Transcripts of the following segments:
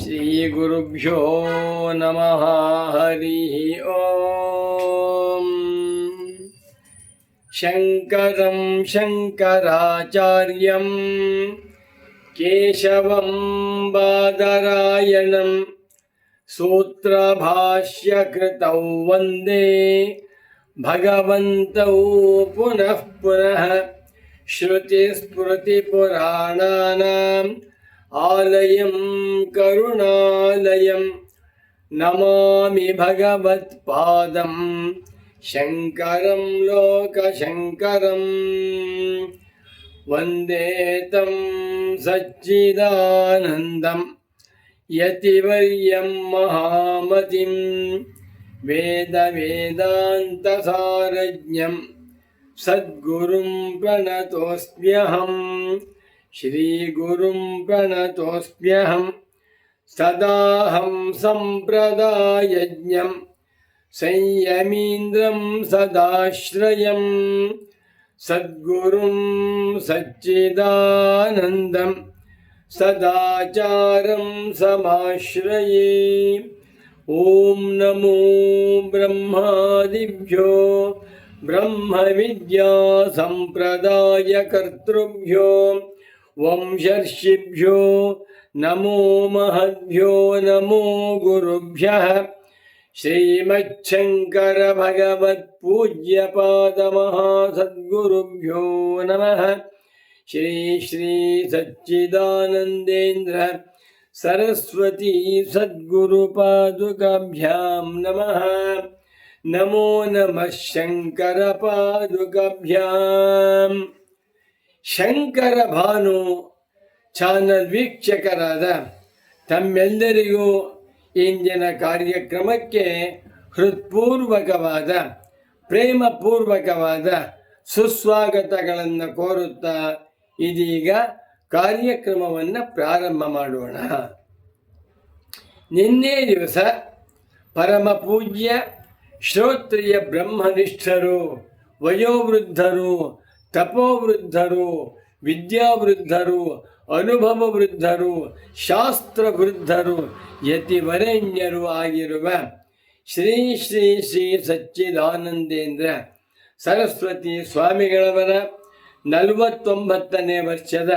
ಶ್ರೀಗುರುಭ್ಯೋ ನಮಃ ಹರಿ ಓಂ. ಶಂಕರಂ ಶಂಕರಾಚಾರ್ಯಂ ಕೇಶವಂ ಬಾದರಾಯಣಂ ಸೂತ್ರಭಾಷ್ಯಕೃತೌ ವಂದೇ ಭಗವಂತೌ ಪುನಃ ಪುನಃ. ಶ್ರುತಿಸ್ಮೃತಿಪುರಾಣಾನಾಂ ಆಲಯಂ ಕರುಣಾಲಯಂ ನಮಾಮಿ ಭಗವತ್ಪಾದಂ ಶಂಕರಂ ಲೋಕಶಂಕರಂ. ವಂದೇ ತಂ ಸಚ್ಚಿದಾನಂದಂ ಯತಿವರ್ಯಂ ಮಹಾಮತಿಂ ವೇದಾಂತಸಾರಜ್ಞಂ ಸದ್ಗುರುಂ ಪ್ರಣತೋಸ್ಮ್ಯಹಂ. ಶ್ರೀಗುರುಂ ಪ್ರಣತೋಸ್ಮ್ಯಹಂ. ಸದಾಹಂ ಸಂಪ್ರದಾಯಜ್ಞಂ ಸಂಯಮೀಂದ್ರಂ ಸದಾಶ್ರಯಂ ಸದ್ಗುರುಂ ಸಚ್ಚಿದಾನಂದಂ ಸದಾಚಾರಂ ಸಮಾಶ್ರಯೇ. ಓಂ ನಮೋ ಬ್ರಹ್ಮಾದಿಭ್ಯೋ ಬ್ರಹ್ಮವಿದ್ಯಾ ಸಂಪ್ರದಾಯಕರ್ತೃಭ್ಯೋ ವಂಶರ್ಷಿಭ್ಯೋ ನಮೋ ಮಹದ್ಭ್ಯೋ ನಮೋ ಗುರುಭ್ಯಃ. ಶ್ರೀಮಚ್ಛಂಕರ ಭಗವತ್ ಪೂಜ್ಯಪಾದ ಮಹಾಸದ್ಗುರುಭ್ಯೋ ನಮಃ. ಶ್ರೀ ಶ್ರೀ ಸಚ್ಚಿದಾನಂದೇಂದ್ರ ಸರಸ್ವತಿ ಸದ್ಗುರು ಪಾದುಕಾಭ್ಯಾಂ ನಮಃ. ನಮೋ ನಮಃ ಶಂಕರ ಪಾದುಕಾಭ್ಯಾಂ. ಶಂಕರ ಭಾನು ಚಾನಲ್ ವೀಕ್ಷಕರಾದ ತಮ್ಮೆಲ್ಲರಿಗೂ ಇಂದಿನ ಕಾರ್ಯಕ್ರಮಕ್ಕೆ ಹೃತ್ಪೂರ್ವಕವಾದ ಪ್ರೇಮಪೂರ್ವಕವಾದ ಸುಸ್ವಾಗತಗಳನ್ನು ಕೋರುತ್ತಾ ಇದೀಗ ಕಾರ್ಯಕ್ರಮವನ್ನು ಪ್ರಾರಂಭ ಮಾಡೋಣ. ನಿನ್ನೆ ದಿವಸ ಪರಮ ಪೂಜ್ಯ ಶ್ರೋತ್ರಿಯ ಬ್ರಹ್ಮನಿಷ್ಠರು, ವಯೋವೃದ್ಧರು, ತಪೋವೃದ್ಧರು, ವಿದ್ಯಾವೃದ್ಧರು, ಅನುಭವ ವೃದ್ಧರು, ಶಾಸ್ತ್ರ ವೃದ್ಧರು, ಯತಿವರೆಣ್ಯರು ಆಗಿರುವ ಶ್ರೀ ಶ್ರೀ ಶ್ರೀ ಸಚ್ಚಿದಾನಂದೇಂದ್ರ ಸರಸ್ವತಿ ಸ್ವಾಮಿಗಳವರ 49ನೇ ವರ್ಷದ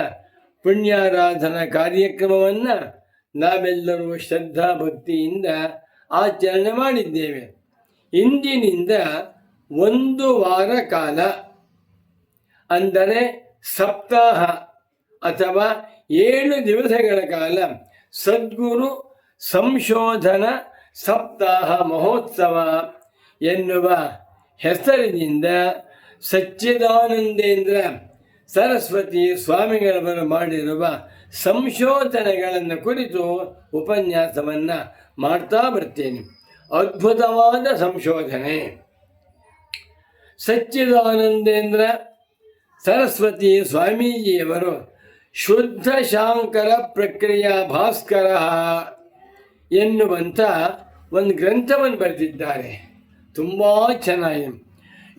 ಪುಣ್ಯಾರಾಧನಾ ಕಾರ್ಯಕ್ರಮವನ್ನು ನಾವೆಲ್ಲರೂ ಶ್ರದ್ಧಾಭಕ್ತಿಯಿಂದ ಆಚರಣೆ ಮಾಡಿದ್ದೇವೆ. ಇಂದಿನಿಂದ 1 ವಾರ ಕಾಲ, ಅಂದರೆ ಸಪ್ತಾಹ ಅಥವಾ 7 ದಿವಸಗಳ ಕಾಲ ಸದ್ಗುರು ಸಂಶೋಧನಾ ಸಪ್ತಾಹ ಮಹೋತ್ಸವ ಎನ್ನುವ ಹೆಸರಿನಿಂದ ಸಚ್ಚಿದಾನಂದೇಂದ್ರ ಸರಸ್ವತಿ ಸ್ವಾಮಿಗಳವರು ಮಾಡಿರುವ ಸಂಶೋಧನೆಗಳನ್ನು ಕುರಿತು ಉಪನ್ಯಾಸವನ್ನು ಮಾಡ್ತಾ ಬರ್ತೇನೆ. ಅದ್ಭುತವಾದ ಸಂಶೋಧನೆ. ಸಚ್ಚಿದಾನಂದೇಂದ್ರ ಸರಸ್ವತಿ ಸ್ವಾಮೀಜಿಯವರು ಶುದ್ಧ ಶಾಂಕರ ಪ್ರಕ್ರಿಯಾ ಭಾಸ್ಕರ ಎನ್ನುವಂಥ ಒಂದು ಗ್ರಂಥವನ್ನು ಬರೆದಿದ್ದಾರೆ. ತುಂಬ ಚೆನ್ನಾಗಿ.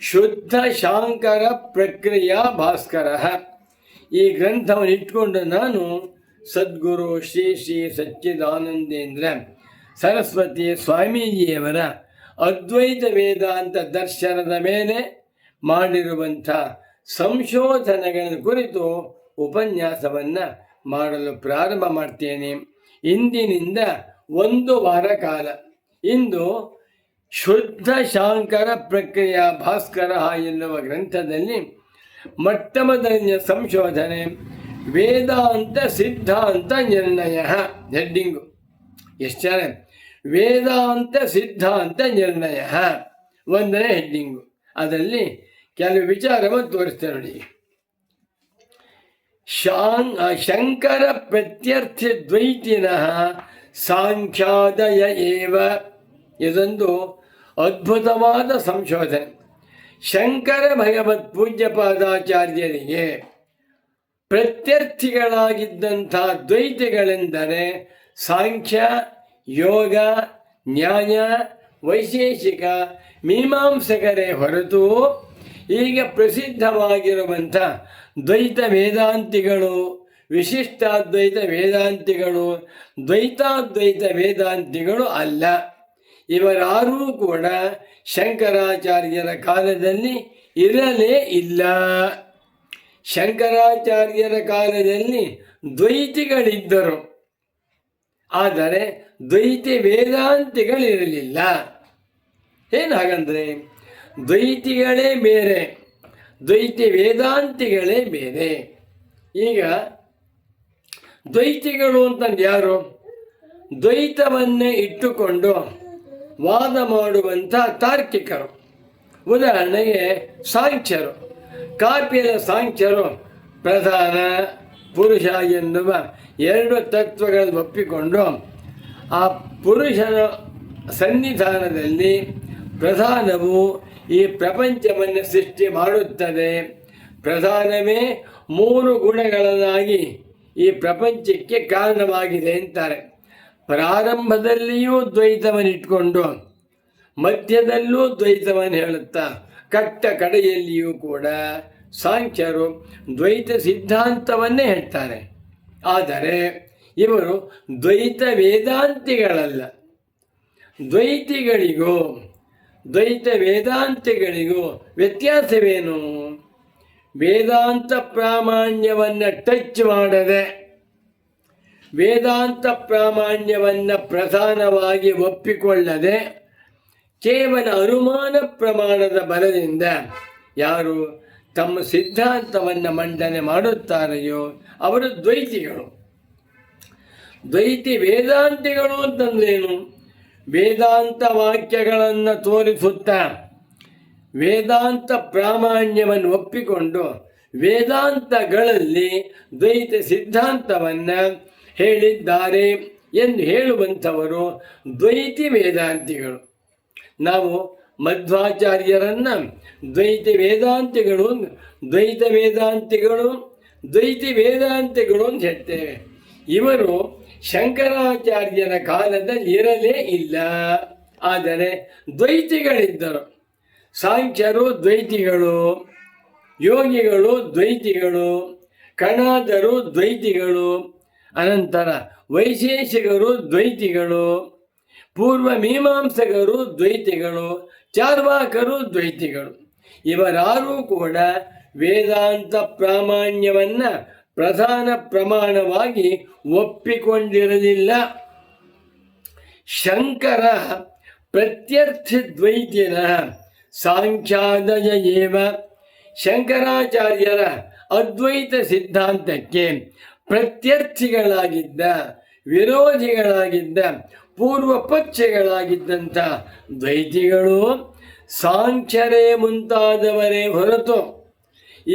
ಶುದ್ಧ ಶಾಂಕರ ಪ್ರಕ್ರಿಯಾ ಭಾಸ್ಕರ ಈ ಗ್ರಂಥವನ್ನು ಇಟ್ಕೊಂಡು ನಾನು ಸದ್ಗುರು ಶ್ರೀ ಶ್ರೀ ಸಚ್ಚಿದಾನಂದೇಂದ್ರ ಸರಸ್ವತಿ ಸ್ವಾಮೀಜಿಯವರ ಅದ್ವೈತ ವೇದಾಂತ ದರ್ಶನದ ಮೇಲೆ ಮಾಡಿರುವಂಥ ಸಂಶೋಧನೆಗಳ ಕುರಿತು ಉಪನ್ಯಾಸವನ್ನು ಮಾಡಲು ಪ್ರಾರಂಭ ಮಾಡ್ತೇನೆ. ಇಂದಿನಿಂದ 1 ವಾರ ಕಾಲ. ಇಂದು ಶುದ್ಧ ಶಾಂಕರ ಪ್ರಕ್ರಿಯಾ ಭಾಸ್ಕರ ಎನ್ನುವ ಗ್ರಂಥದಲ್ಲಿ ಮೊಟ್ಟಮೊದಲನೆಯ ಸಂಶೋಧನೆ ವೇದಾಂತ ಸಿದ್ಧಾಂತ ನಿರ್ಣಯ. ಹೆಡ್ಡಿಂಗು ಎಷ್ಟು ಚೆನ್ನಾಗಿ, ವೇದಾಂತ ಸಿದ್ಧಾಂತ ನಿರ್ಣಯ 1ನೇ ಹೆಡ್ಡಿಂಗು. ಅದರಲ್ಲಿ ಕೆಲವು ವಿಚಾರವನ್ನು ತೋರಿಸ್ತೇನೆ ನೋಡಿ. ಶಂಕರ ಪ್ರತ್ಯರ್ಥಿ ದ್ವೈತಿನಃ ಸಾಂಖ್ಯಾದಯ ಏವ. ಇದೊಂದು ಅದ್ಭುತವಾದ ಸಂಶೋಧನೆ. ಶಂಕರ ಭಗವತ್ ಪೂಜ್ಯಪಾದಾಚಾರ್ಯರಿಗೆ ಪ್ರತ್ಯರ್ಥಿಗಳಾಗಿದ್ದಂಥ ದ್ವೈತಿಗಳೆಂದರೆ ಸಾಂಖ್ಯ, ಯೋಗ, ನ್ಯಾಯ, ವೈಶೇಷಿಕ, ಮೀಮಾಂಸಕರೇ ಹೊರತು ಈಗ ಪ್ರಸಿದ್ಧವಾಗಿರುವಂಥ ದ್ವೈತ ವೇದಾಂತಿಗಳು, ವಿಶಿಷ್ಟಾದ್ವೈತ ವೇದಾಂತಿಗಳು ದ್ವೈತಾದ್ವೈತ ವೇದಾಂತಿಗಳು ಅಲ್ಲ. ಇವರಾರೂ ಕೂಡ ಶಂಕರಾಚಾರ್ಯರ ಕಾಲದಲ್ಲಿ ಇರಲೇ ಇಲ್ಲ. ಶಂಕರಾಚಾರ್ಯರ ಕಾಲದಲ್ಲಿ ದ್ವೈತಿಗಳಿದ್ದರು, ಆದರೆ ದ್ವೈತಿ ವೇದಾಂತಿಗಳಿರಲಿಲ್ಲ. ಏನು ಹಾಗಂದರೆ ದ್ವೈತಿಗಳೇ ಬೇರೆ, ದ್ವೈತಿ ವೇದಾಂತಿಗಳೇ ಬೇರೆ. ಈಗ ದ್ವೈತಿಗಳು ಅಂತಂದು ಯಾರು? ದ್ವೈತವನ್ನೇ ಇಟ್ಟುಕೊಂಡು ವಾದ ಮಾಡುವಂಥ ತಾರ್ಕಿಕರು. ಉದಾಹರಣೆಗೆ ಸಾಂಖ್ಯರು, ಕಾಪಿಲ ಸಾಂಖ್ಯರು ಪ್ರಧಾನ ಪುರುಷ ಎನ್ನುವ ಎರಡು ತತ್ವಗಳನ್ನು ಒಪ್ಪಿಕೊಂಡು ಆ ಪುರುಷನ ಸನ್ನಿಧಾನದಲ್ಲಿ ಪ್ರಧಾನವು ಈ ಪ್ರಪಂಚವನ್ನು ಸೃಷ್ಟಿ ಮಾಡುತ್ತದೆ, ಪ್ರಧಾನವೇ ಮೂರು ಗುಣಗಳನ್ನಾಗಿ ಈ ಪ್ರಪಂಚಕ್ಕೆ ಕಾರಣವಾಗಿದೆ ಅಂತಾರೆ. ಪ್ರಾರಂಭದಲ್ಲಿಯೂ ದ್ವೈತವನ್ನು ಇಟ್ಕೊಂಡು ಮಧ್ಯದಲ್ಲೂ ದ್ವೈತವನ್ನು ಹೇಳುತ್ತಾ ಕಟ್ಟ ಕಡೆಯಲ್ಲಿಯೂ ಕೂಡ ಸಾಂಖ್ಯರು ದ್ವೈತ ಸಿದ್ಧಾಂತವನ್ನೇ ಹೇಳ್ತಾರೆ. ಆದರೆ ಇವರು ದ್ವೈತ ವೇದಾಂತಿಗಳಲ್ಲ. ದ್ವೈತಿಗಳಿಗೂ ದ್ವೈತ ವೇದಾಂತಿಗಳಿಗೂ ವ್ಯತ್ಯಾಸವೇನು? ವೇದಾಂತ ಪ್ರಾಮಾಣ್ಯವನ್ನು ಟಚ್ ಮಾಡದೆ, ವೇದಾಂತ ಪ್ರಾಮಾಣ್ಯವನ್ನು ಪ್ರಧಾನವಾಗಿ ಒಪ್ಪಿಕೊಳ್ಳದೆ ಕೇವಲ ಅನುಮಾನ ಪ್ರಮಾಣದ ಬಲದಿಂದ ಯಾರು ತಮ್ಮ ಸಿದ್ಧಾಂತವನ್ನು ಮಂಡನೆ ಮಾಡುತ್ತಾರೆಯೋ ಅವರು ದ್ವೈತಿಗಳು. ದ್ವೈತಿ ವೇದಾಂತಿಗಳು ಅಂತಂದ್ರೇನು? ವೇದಾಂತ ವಾಕ್ಯಗಳನ್ನು ತೋರಿಸುತ್ತಾ ವೇದಾಂತ ಪ್ರಾಮಾಣ್ಯವನ್ನು ಒಪ್ಪಿಕೊಂಡು ವೇದಾಂತಗಳಲ್ಲಿ ದ್ವೈತ ಸಿದ್ಧಾಂತವನ್ನು ಹೇಳಿದ್ದಾರೆ ಎಂದು ಹೇಳುವಂಥವರು ದ್ವೈತಿ ವೇದಾಂತಿಗಳು. ನಾವು ಮಧ್ವಾಚಾರ್ಯರನ್ನು ದ್ವೈತಿ ವೇದಾಂತಿಗಳು ದ್ವೈತ ವೇದಾಂತಿಗಳು ದ್ವೈತಿ ವೇದಾಂತಿಗಳು ಅಂತ ಹೇಳ್ತೇವೆ. ಇವರು ಶಂಕರಾಚಾರ್ಯರ ಕಾಲದಲ್ಲಿ ಇರಲೇ ಇಲ್ಲ, ಆದರೆ ದ್ವೈತಿಗಳಿದ್ದರು. ಸಾಂಖ್ಯರು ದ್ವೈತಿಗಳು, ಯೋಗಿಗಳು ದ್ವೈತಿಗಳು, ಕಣಾದರು ದ್ವೈತಿಗಳು, ಅನಂತರ ವೈಶೇಷಿಕರು ದ್ವೈತಿಗಳು, ಪೂರ್ವ ಮೀಮಾಂಸಕರು ದ್ವೈತಿಗಳು, ಚಾರ್ವಾಕರು ದ್ವೈತಿಗಳು. ಇವರಾರೂ ಕೂಡ ವೇದಾಂತ ಪ್ರಾಮಾಣ್ಯವನ್ನು ಪ್ರಧಾನ ಪ್ರಮಾಣವಾಗಿ ಒಪ್ಪಿಕೊಂಡಿರಲಿಲ್ಲ. ಶಂಕರ ಪ್ರತ್ಯರ್ಥಿ ದ್ವೈತಿನ ಸಾಂಖ್ಯಾದಯ ಏವ. ಶಂಕರಾಚಾರ್ಯರ ಅದ್ವೈತ ಸಿದ್ಧಾಂತಕ್ಕೆ ಪ್ರತ್ಯರ್ಥಿಗಳಾಗಿದ್ದ, ವಿರೋಧಿಗಳಾಗಿದ್ದ, ಪೂರ್ವ ಪಕ್ಷಗಳಾಗಿದ್ದಂಥ ದ್ವೈತಿಗಳು ಸಾಂಖ್ಯರೇ ಮುಂತಾದವರೇ ಹೊರತು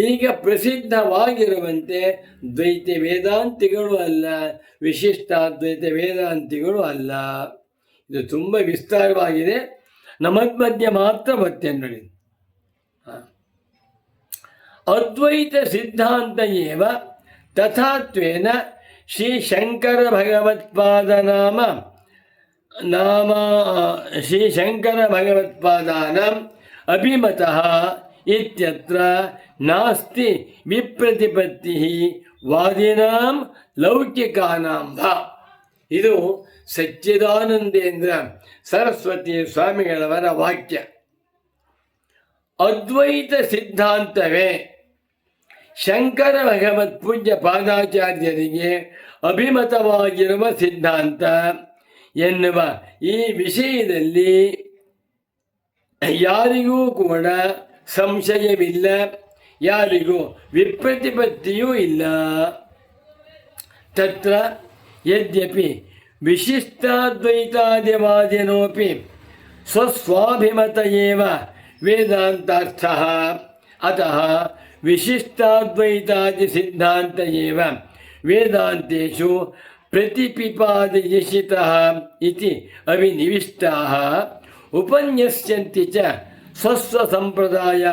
ಈಗ ಪ್ರಸಿದ್ಧವಾಗಿರುವಂತೆ ದ್ವೈತ ವೇದಾಂತಿಗಳು ಅಲ್ಲ, ವಿಶಿಷ್ಟಾದ್ವೈತ ವೇದಾಂತಿಗಳು ಅಲ್ಲ. ಇದು ತುಂಬ ವಿಸ್ತಾರವಾಗಿದೆ. ಮಧ್ಯ ಮಾತ್ರ ಬರ್ತೇನೆ ನೋಡಿ. ಅದ್ವೈತ ಸಿದ್ಧಾಂತ ಏವ ತಥಾತ್ವೇನ ಶ್ರೀ ಶಂಕರ ಭಗವತ್ಪಾದ ಶ್ರೀ ಶಂಕರ ಭಗವತ್ಪಾದಾನಾಂ ಅಭಿಮತಃ ಇತ್ಯತ್ರ ನಾಸ್ತಿ ವಿಪ್ರತಿಪತ್ತಿ ವಾದಿನಾಂ ಲೌಕಿಕಾನಾಂ ವಾ. ಇದು ಸಚ್ಚಿದಾನಂದೇಂದ್ರ ಸರಸ್ವತಿ ಸ್ವಾಮಿಗಳವರ ವಾಕ್ಯ. ಅದ್ವೈತ ಸಿದ್ಧಾಂತವೇ ಶಂಕರ ಭಗವತ್ ಪೂಜ್ಯ ಪಾದಾಚಾರ್ಯರಿಗೆ ಅಭಿಮತವಾಗಿರುವ ಸಿದ್ಧಾಂತ ಎನ್ನುವ ಈ ವಿಷಯದಲ್ಲಿ ಯಾರಿಗೂ ಕೂಡ ಸಂಶಯವಿಲ್ಲ, ಯಾರಿಗೂ ವಿಪ್ರತಿಪತ್ತಿಯೂ ಇಲ್ಲ. ತತ್ರ ಯದ್ಯಪಿ ವಿಶಿಷ್ಟಾದ್ವೈತಾದಿವಾದಿನೋಪಿ ಸ್ವಸ್ವಾಭಿಮತ ಏವ ವೇದಾಂತಾರ್ಥಃ ಅತಃ ವಿಶಿಷ್ಟಾದ್ವೈತಾದಿ ಸಿದ್ಧಾಂತ ಏವ ವೇದಾಂತೇಷು ಪ್ರತಿಪಿಪಾದಯಿಷಿತಃ ಇತಿ ಅವಿನಿವಿಷ್ಟಾಃ ಉಪನ್ಯಸ್ಯಂತಿ ಚ ಸ್ವಸ್ವಸಂಪ್ರದಾಯ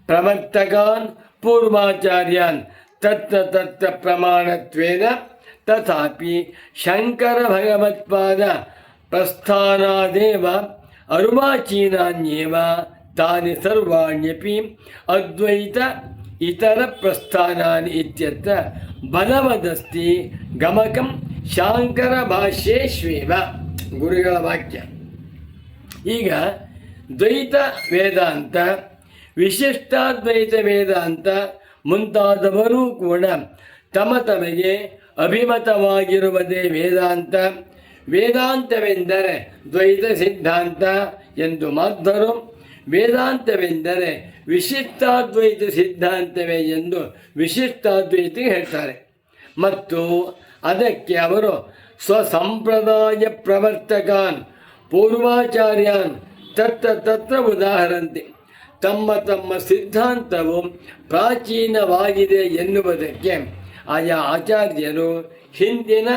ಪ್ರವರ್ತಕಾನ್ ಪೂರ್ವಾಚಾರ್ಯಾನ್ ತತ್ರ ಪ್ರಮಾಣತ್ವೇನ ತಥಾಪಿ ಶಂಕರ ಭಗವತ್ಪಾದ ಪ್ರಸ್ಥಾನಾದೇವ ಅರ್ವಾಚೀನಾನ್ಯೇವ ತಾನಿ ಸರ್ವಾಣ್ಯಪಿ ಅದ್ವೈತ ಇತರ ಪ್ರಸ್ಥಾನಾನಿ ಇತ್ಯರ್ಥ ಬಲವದಸ್ತಿ ಗಮಕಂ ಶಾಂಕರ ಭಾಷ್ಯೇಶ್ವೇವ ಗುರುಗಳ ವಾಕ್ಯ. ಈಗ ದ್ವೈತ ವೇದಾಂತ, ವಿಶಿಷ್ಟಾದ್ವೈತ ವೇದಾಂತ ಮುಂತಾದವರೂ ಕೂಡ ತಮಗೆ ಅಭಿಮತವಾಗಿರುವುದೇ ವೇದಾಂತ. ವೇದಾಂತವೆಂದರೆ ದ್ವೈತ ಸಿದ್ಧಾಂತ ಎಂದು ಮಾಧ್ವರು, ವೇದಾಂತವೆಂದರೆ ವಿಶಿಷ್ಟಾದ್ವೈತ ಸಿದ್ಧಾಂತವೇ ಎಂದು ವಿಶಿಷ್ಟಾದ್ವೈತಿಗೆ ಹೇಳ್ತಾರೆ. ಮತ್ತು ಅದಕ್ಕೆ ಅವರು ಸ್ವಸಂಪ್ರದಾಯ ಪ್ರವರ್ತಕಾನ್ ಪೂರ್ವಾಚಾರ್ಯಾನ್ ತತ್ರ ಉದಾಹರಂತೆ. ತಮ್ಮ ಸಿದ್ಧಾಂತವು ಪ್ರಾಚೀನವಾಗಿದೆ ಎನ್ನುವುದಕ್ಕೆ ಆಯಾ ಆಚಾರ್ಯರು ಹಿಂದಿನ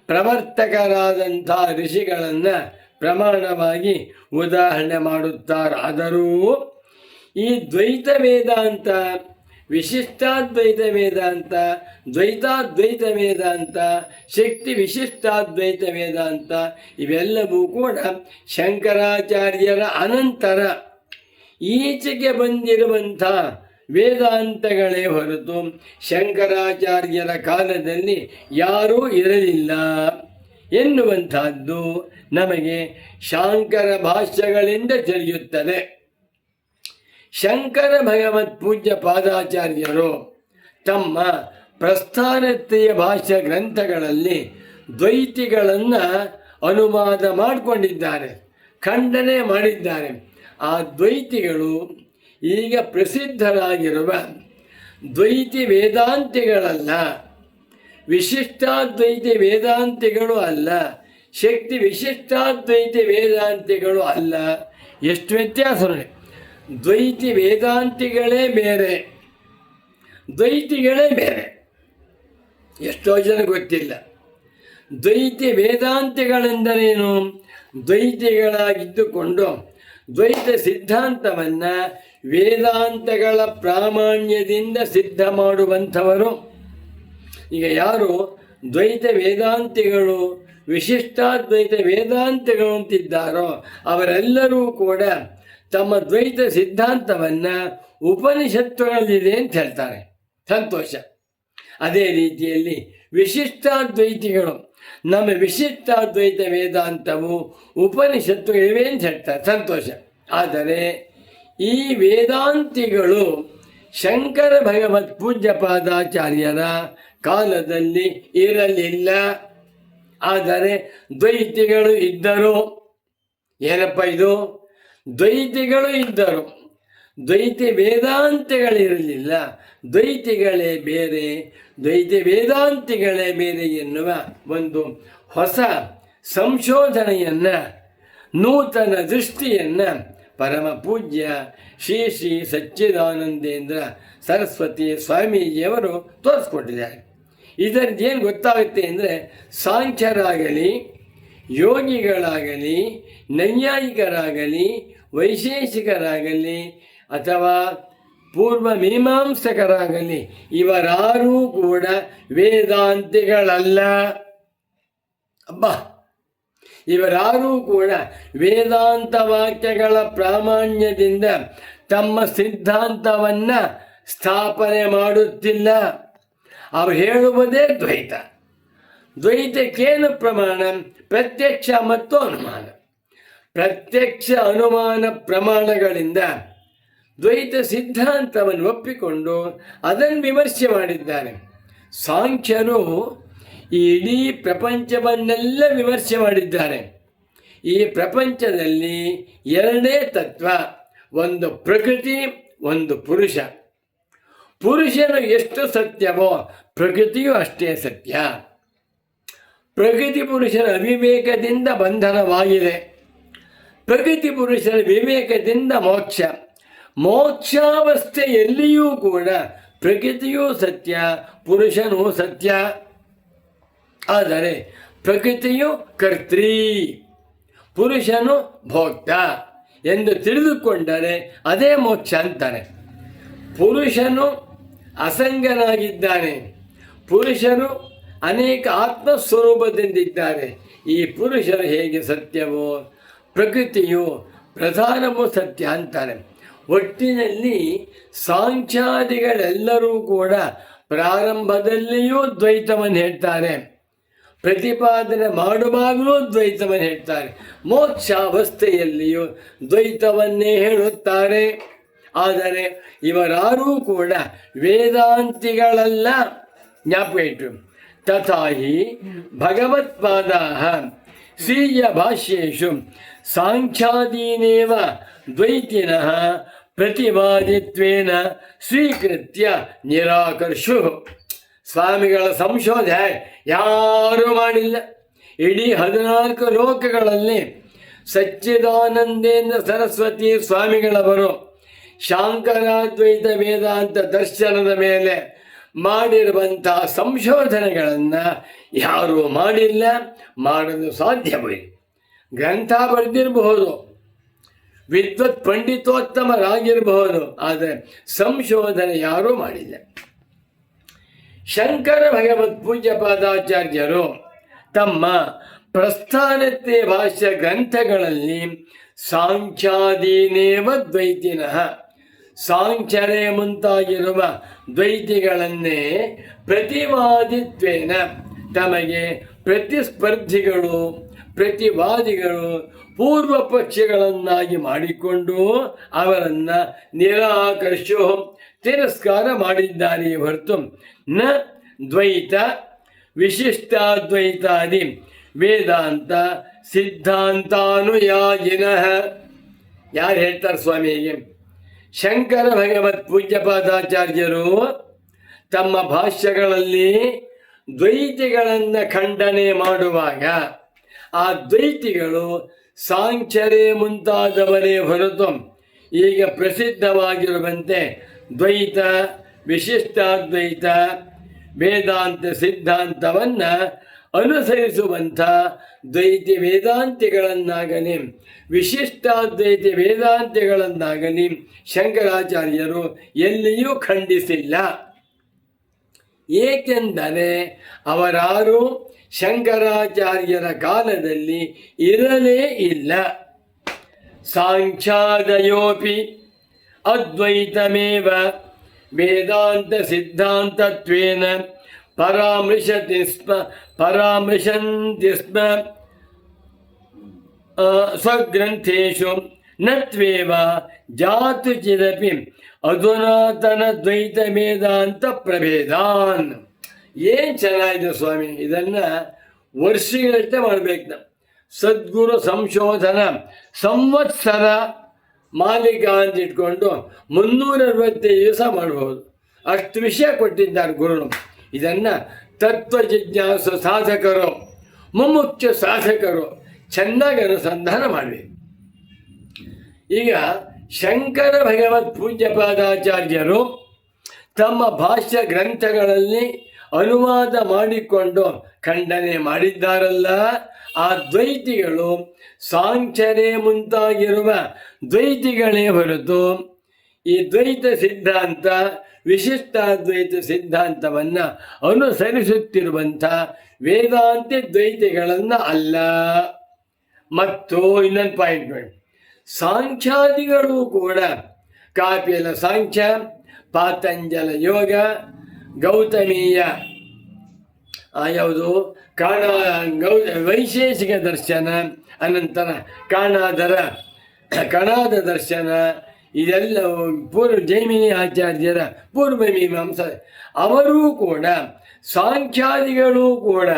ಪ್ರವರ್ತಕರಾದಂಥ ಋಷಿಗಳನ್ನು ಪ್ರಮಾಣವಾಗಿ ಉದಾಹರಣೆ ಮಾಡುತ್ತಾರಾದರೂ ಈ ದ್ವೈತ ವೇದಾಂತ, ವಿಶಿಷ್ಟಾದ್ವೈತ ವೇದಾಂತ, ದ್ವೈತಾದ್ವೈತ ವೇದಾಂತ, ಶಕ್ತಿ ವಿಶಿಷ್ಟಾದ್ವೈತ ವೇದಾಂತ ಇವೆಲ್ಲವೂ ಕೂಡ ಶಂಕರಾಚಾರ್ಯರ ಅನಂತರ ಈಚೆಗೆ ಬಂದಿರುವಂಥ ವೇದಾಂತಗಳೇ ಹೊರತು ಶಂಕರಾಚಾರ್ಯರ ಕಾಲದಲ್ಲಿ ಯಾರೂ ಇರಲಿಲ್ಲ ಎನ್ನುವಂಥದ್ದು ನಮಗೆ ಶಾಂಕರ ಭಾಷ್ಯಗಳಿಂದ ತಿಳಿಯುತ್ತದೆ. ಶಂಕರ ಭಗವತ್ ಪೂಜ್ಯ ಪಾದಾಚಾರ್ಯರು ತಮ್ಮ ಪ್ರಸ್ಥಾನತ್ರಯ ಭಾಷ್ಯ ಗ್ರಂಥಗಳಲ್ಲಿ ದ್ವೈತಿಗಳನ್ನು ಅನುವಾದ ಮಾಡಿಕೊಂಡಿದ್ದಾರೆ, ಖಂಡನೆ ಮಾಡಿದ್ದಾರೆ. ಆ ದ್ವೈತಿಗಳು ಈಗ ಪ್ರಸಿದ್ಧರಾಗಿರುವ ದ್ವೈತಿ ವೇದಾಂತಿಗಳಲ್ಲ, ವಿಶಿಷ್ಟಾದ್ವೈತಿ ವೇದಾಂತಿಗಳು ಅಲ್ಲ, ಶಕ್ತಿ ವಿಶಿಷ್ಟಾದ್ವೈತಿ ವೇದಾಂತಿಗಳು ಅಲ್ಲ. ಎಷ್ಟು ವ್ಯತ್ಯಾಸ ನೋಡಿ. ದ್ವೈತಿ ವೇದಾಂತಿಗಳೇ ಬೇರೆ, ದ್ವೈತಿಗಳೇ ಬೇರೆ. ಎಷ್ಟೋ ಜನ ಗೊತ್ತಿಲ್ಲ. ದ್ವೈತಿ ವೇದಾಂತಿಗಳೆಂದರೇನು? ದ್ವೈತಿಗಳಾಗಿದ್ದುಕೊಂಡು ದ್ವೈತ ಸಿದ್ಧಾಂತವನ್ನು ವೇದಾಂತಗಳ ಪ್ರಾಮಾಣ್ಯದಿಂದ ಸಿದ್ಧ ಮಾಡುವಂಥವರು. ಈಗ ಯಾರು ದ್ವೈತ ವೇದಾಂತಿಗಳು, ವಿಶಿಷ್ಟಾದ್ವೈತ ವೇದಾಂತಿಗಳು ಅಂತಿದ್ದಾರೋ ಅವರೆಲ್ಲರೂ ಕೂಡ ತಮ್ಮ ದ್ವೈತ ಸಿದ್ಧಾಂತವನ್ನು ಉಪನಿಷತ್ತುಗಳಲ್ಲಿದೆ ಅಂತ ಹೇಳ್ತಾರೆ. ಸಂತೋಷ. ಅದೇ ರೀತಿಯಲ್ಲಿ ವಿಶಿಷ್ಟಾದ್ವೈತಿಗಳು ನಮ್ಮ ವಿಶಿಷ್ಟಾದ್ವೈತ ವೇದಾಂತವು ಉಪನಿಷತ್ತುಗಳಿವೆ ಅಂತ ಹೇಳ್ತಾರೆ. ಸಂತೋಷ. ಆದರೆ ಈ ವೇದಾಂತಿಗಳು ಶಂಕರ ಭಗವತ್ ಪೂಜ್ಯ ಪಾದಾಚಾರ್ಯರ ಕಾಲದಲ್ಲಿ ಇರಲಿಲ್ಲ. ಆದರೆ ದ್ವೈತಿಗಳು ಇದ್ದರು. ಏನಪ್ಪ ಇದು? ದ್ವೈತಿಗಳು ಇದ್ದರು, ದ್ವೈತಿ ವೇದಾಂತಿಗಳಿರಲಿಲ್ಲ. ದ್ವೈತಿಗಳೇ ಬೇರೆ, ದ್ವೈತಿ ವೇದಾಂತಿಗಳೇ ಬೇರೆ ಎನ್ನುವ ಒಂದು ಹೊಸ ಸಂಶೋಧನೆಯನ್ನು, ನೂತನ ದೃಷ್ಟಿಯನ್ನು ಪರಮ ಪೂಜ್ಯ ಶ್ರೀ ಶ್ರೀ ಸಚ್ಚಿದಾನಂದೇಂದ್ರ ಸರಸ್ವತಿ ಸ್ವಾಮೀಜಿಯವರು ತೋರಿಸ್ಕೊಟ್ಟಿದ್ದಾರೆ. ಇದರಿಂದ ಏನು ಗೊತ್ತಾಗುತ್ತೆ ಅಂದರೆ, ಸಾಂಖ್ಯರಾಗಲಿ, ಯೋಗಿಗಳಾಗಲಿ, ನೈಯಾಯಿಕರಾಗಲಿ, ವೈಶೇಷಿಕರಾಗಲಿ ಅಥವಾ ಪೂರ್ವ ಮೀಮಾಂಸಕರಾಗಲಿ ಇವರಾರೂ ಕೂಡ ವೇದಾಂತಿಗಳಲ್ಲ. ಅಬ್ಬಾ, ಇವರಾರೂ ಕೂಡ ವೇದಾಂತ ವಾಕ್ಯಗಳ ಪ್ರಾಮಾಣ್ಯದಿಂದ ತಮ್ಮ ಸಿದ್ಧಾಂತವನ್ನು ಸ್ಥಾಪನೆ ಮಾಡುತ್ತಿಲ್ಲ. ಅವರು ಹೇಳುವುದೇ ದ್ವೈತ. ದ್ವೈತಕ್ಕೇನು ಪ್ರಮಾಣ? ಪ್ರತ್ಯಕ್ಷ ಮತ್ತು ಅನುಮಾನ. ಪ್ರತ್ಯಕ್ಷ ಅನುಮಾನ ಪ್ರಮಾಣಗಳಿಂದ ದ್ವೈತ ಸಿದ್ಧಾಂತವನ್ನು ಒಪ್ಪಿಕೊಂಡು ಅದನ್ನು ವಿಮರ್ಶೆ ಮಾಡಿದ್ದಾರೆ. ಸಾಂಖ್ಯರು ಈ ಇಡೀ ಪ್ರಪಂಚವನ್ನೆಲ್ಲ ವಿಮರ್ಶೆ ಮಾಡಿದ್ದಾರೆ. ಈ ಪ್ರಪಂಚದಲ್ಲಿ ಎರಡೇ ತತ್ವ, ಒಂದು ಪ್ರಕೃತಿ, ಒಂದು ಪುರುಷ. ಪುರುಷನು ಎಷ್ಟು ಸತ್ಯವೋ ಪ್ರಕೃತಿಯೂ ಅಷ್ಟೇ ಸತ್ಯ. ಪ್ರಕೃತಿ ಪುರುಷನ ಅವಿವೇಕದಿಂದ ಬಂಧನವಾಗಿದೆ, ಪ್ರಕೃತಿ ಪುರುಷನ ವಿವೇಕದಿಂದ ಮೋಕ್ಷ. ಮೋಕ್ಷಾವಸ್ಥೆಯಲ್ಲಿಯೂ ಕೂಡ ಪ್ರಕೃತಿಯೂ ಸತ್ಯ, ಪುರುಷನೂ ಸತ್ಯ. ಆದರೆ ಪ್ರಕೃತಿಯು ಕರ್ತೃ, ಪುರುಷನು ಭೋಕ್ತ ಎಂದು ತಿಳಿದುಕೊಂಡರೆ ಅದೇ ಮೋಕ್ಷ ಅಂತಾನೆ. ಪುರುಷನು ಅಸಂಗನಾಗಿದ್ದಾನೆ, ಪುರುಷನು ಅನೇಕ ಆತ್ಮಸ್ವರೂಪದಿಂದಿದ್ದಾರೆ. ಈ ಪುರುಷರು ಹೇಗೆ ಸತ್ಯವೋ ಪ್ರಕೃತಿಯು ಪ್ರಧಾನವೂ ಸತ್ಯ ಅಂತಾನೆ. ಒಟ್ಟಿನಲ್ಲಿ ಸಾಂಖ್ಯಾದಿಗಳೆಲ್ಲರೂ ಕೂಡ ಪ್ರಾರಂಭದಲ್ಲಿಯೂ ದ್ವೈತವನ್ನು ಹೇಳ್ತಾರೆ, ಪ್ರತಿಪಾದನೆ ಮಾಡುವಾಗಲೂ ದ್ವೈತವನ್ನು ಹೇಳ್ತಾರೆ, ಮೋಕ್ಷಾವಸ್ಥೆಯಲ್ಲಿಯೂ ದ್ವೈತವನ್ನೇ ಹೇಳುತ್ತಾರೆ. ಆದರೆ ಇವರಾರೂ ಕೂಡ ವೇದಾಂತಿಗಳಲ್ಲ, ಜ್ಞಾಪಕ ಇಟ್ಟು. ತಥಾ ಹಿ ಭಗವತ್ಪಾದಾಃ ಸ್ವೀಯ ಭಾಷ್ಯೇಷು ಸಾಂಖ್ಯಾದೀನೇವ ದ್ವೈತಿನಃ ಪ್ರತಿವಾದಿತ್ವೇನ ಸ್ವೀಕೃತ್ಯ ನಿರಾಕರ್ಷು. ಸ್ವಾಮಿಗಳ ಸಂಶೋಧನೆ ಯಾರೂ ಮಾಡಿಲ್ಲ. ಇಡೀ 14 ಲೋಕಗಳಲ್ಲಿ ಸಚ್ಚಿದಾನಂದೇಂದ್ರ ಸರಸ್ವತಿ ಸ್ವಾಮಿಗಳವರು ಶಾಂಕರಾದ್ವೈತ ವೇದಾಂತ ದರ್ಶನದ ಮೇಲೆ ಮಾಡಿರುವಂತಹ ಸಂಶೋಧನೆಗಳನ್ನು ಯಾರೂ ಮಾಡಿಲ್ಲ, ಮಾಡಲು ಸಾಧ್ಯವಿಲ್ಲ. ಗ್ರಂಥ ಬರೆದಿರಬಹುದು, ವಿದ್ವತ್ ಪಂಡಿತೋತ್ತಮರಾಗಿರಬಹುದು, ಆದರೆ ಸಂಶೋಧನೆ ಯಾರೂ ಮಾಡಿಲ್ಲ. ಶಂಕರ ಭಗವತ್ ಪೂಜ್ಯ ಪಾದಾಚಾರ್ಯರು ತಮ್ಮ ಪ್ರಸ್ಥಾನತೆ ಭಾಷ್ಯ ಗ್ರಂಥಗಳಲ್ಲಿ ಸಾಂಖ್ಯಾದೀನೇವ ದ್ವೈತಿನಃ, ಸಾಂಖ್ಯರೇ ಮುಂತಾಗಿರುವ ದ್ವೈತಿಗಳನ್ನೇ ಪ್ರತಿವಾದಿತ್ವೇನ, ತಮಗೆ ಪ್ರತಿಸ್ಪರ್ಧಿಗಳು ಪ್ರತಿವಾದಿಗಳು ಪೂರ್ವ ಪಕ್ಷಗಳನ್ನಾಗಿ ಮಾಡಿಕೊಂಡು ಅವರನ್ನು ನಿರಾಕರ್ಷು ತಿರಸ್ಕಾರ ಮಾಡಿದ್ದಾರೆ ಹೊರತು ನ ದ್ವೈತ ವಿಶಿಷ್ಟಾದ್ವೈತಾದಿ ವೇದಾಂತ ಸಿದ್ಧಾಂತಾನುಯಾಯಿನಃ. ಯಾರು ಹೇಳ್ತಾರೆ ಸ್ವಾಮಿಗೆ? ಶಂಕರ ಭಗವತ್ ಪೂಜ್ಯಪಾದಾಚಾರ್ಯರು ತಮ್ಮ ಭಾಷ್ಯಗಳಲ್ಲಿ ದ್ವೈತಿಗಳನ್ನು ಖಂಡನೆ ಮಾಡುವಾಗ ಆ ದ್ವೈತಿಗಳು ಸಾಂಖ್ಯರೇ ಮುಂತಾದವರೇ ಹೊರತು ಈಗ ಪ್ರಸಿದ್ಧವಾಗಿರುವಂತೆ ದ್ವೈತ ವಿಶಿಷ್ಟಾದ್ವೈತ ವೇದಾಂತ ಸಿದ್ಧಾಂತವನ್ನು ಅನುಸರಿಸುವಂಥ ದ್ವೈತಿ ವೇದಾಂತಿಗಳನ್ನಾಗಲಿ ವಿಶಿಷ್ಟಾದ್ವೈತಿ ವೇದಾಂತಿಗಳನ್ನಾಗಲಿ ಶಂಕರಾಚಾರ್ಯರು ಎಲ್ಲಿಯೂ ಖಂಡಿಸಿಲ್ಲ. ಏಕೆಂದರೆ ಅವರಾರು ಶಂಕರಾಚಾರ್ಯರ ಕಾಲದಲ್ಲಿ ಇರಲೇ ಇಲ್ಲ. ಸಾಂಖ್ಯಾದಯೋಪಿ ಅದ್ವೈತಮೇವ ವೇದಾಂತ ಸಿದ್ಧಾಂತತ್ವೇನ ಪರಾಮೃಶಂತಿ ಸ್ಮ ಸ್ವಗ್ರಂಥೇಷು ನತ್ವೇವ ಜಾತು ಚಿದಪಿ ಅಧುನಾತನ ದ್ವೈತ ವೇದಾಂತ ಪ್ರಭೇದಾನ್. ಏನು ಚೆನ್ನಾಗಿದೆ ಸ್ವಾಮಿ, ಇದನ್ನು ವರ್ಷಗಳಷ್ಟೇ ಮಾಡಬೇಕು ನಾವು. ಸದ್ಗುರು ಸಂಶೋಧನ ಸಂವತ್ಸರ ಮಾಲಿಕಾ ಅಂತ ಇಟ್ಕೊಂಡು 365 ದಿವಸ ಮಾಡ್ಬೋದು, ಅಷ್ಟು ವಿಷಯ ಕೊಟ್ಟಿದ್ದಾರೆ ಗುರುಗಳು. ಇದನ್ನು ತತ್ವ ಜಿಜ್ಞಾಸು ಸಾಧಕರು ಮುಮುಕ್ಷ ಸಾಧಕರು ಚೆನ್ನಾಗಿ ಅನುಸಂಧಾನ ಮಾಡಬೇಕು. ಈಗ ಶಂಕರ ಭಗವತ್ ಪೂಜ್ಯಪಾದಾಚಾರ್ಯರು ತಮ್ಮ ಭಾಷ್ಯ ಗ್ರಂಥಗಳಲ್ಲಿ ಅನುವಾದ ಮಾಡಿಕೊಂಡು ಖಂಡನೆ ಮಾಡಿದ್ದಾರಲ್ಲ, ಆ ದ್ವೈತಿಗಳು ಸಾಂಖ್ಯರೇ ಮುಂತಾಗಿರುವ ದ್ವೈತಿಗಳೇ ಹೊರತು ಈ ದ್ವೈತ ಸಿದ್ಧಾಂತ ವಿಶಿಷ್ಟಾದ್ವೈತ ಸಿದ್ಧಾಂತವನ್ನು ಅನುಸರಿಸುತ್ತಿರುವಂಥ ವೇದಾಂತಿ ದ್ವೈತಿಗಳನ್ನು ಅಲ್ಲ. ಮತ್ತು ಇನ್ನೊಂದು ಪಾಯಿಂಟ್ ನೋಡಿ, ಸಾಂಖ್ಯಾದಿಗಳು ಕೂಡ ಕಾಪಿಲ ಸಾಂಖ್ಯ, ಪಾತಂಜಲ ಯೋಗ, ಗೌತಮೀಯ ಯಾವುದು ವೈಶೇಷಿಕ ದರ್ಶನ, ಅನಂತರ ಕಣಾದ ದರ್ಶನ, ಇದೆಲ್ಲ ಜೈಮಿನಿ ಆಚಾರ್ಯರ ಪೂರ್ವ ಮೀಮಾಂಸ. ಅವರೂ ಕೂಡ ಸಾಂಖ್ಯಾದಿಗಳು ಕೂಡ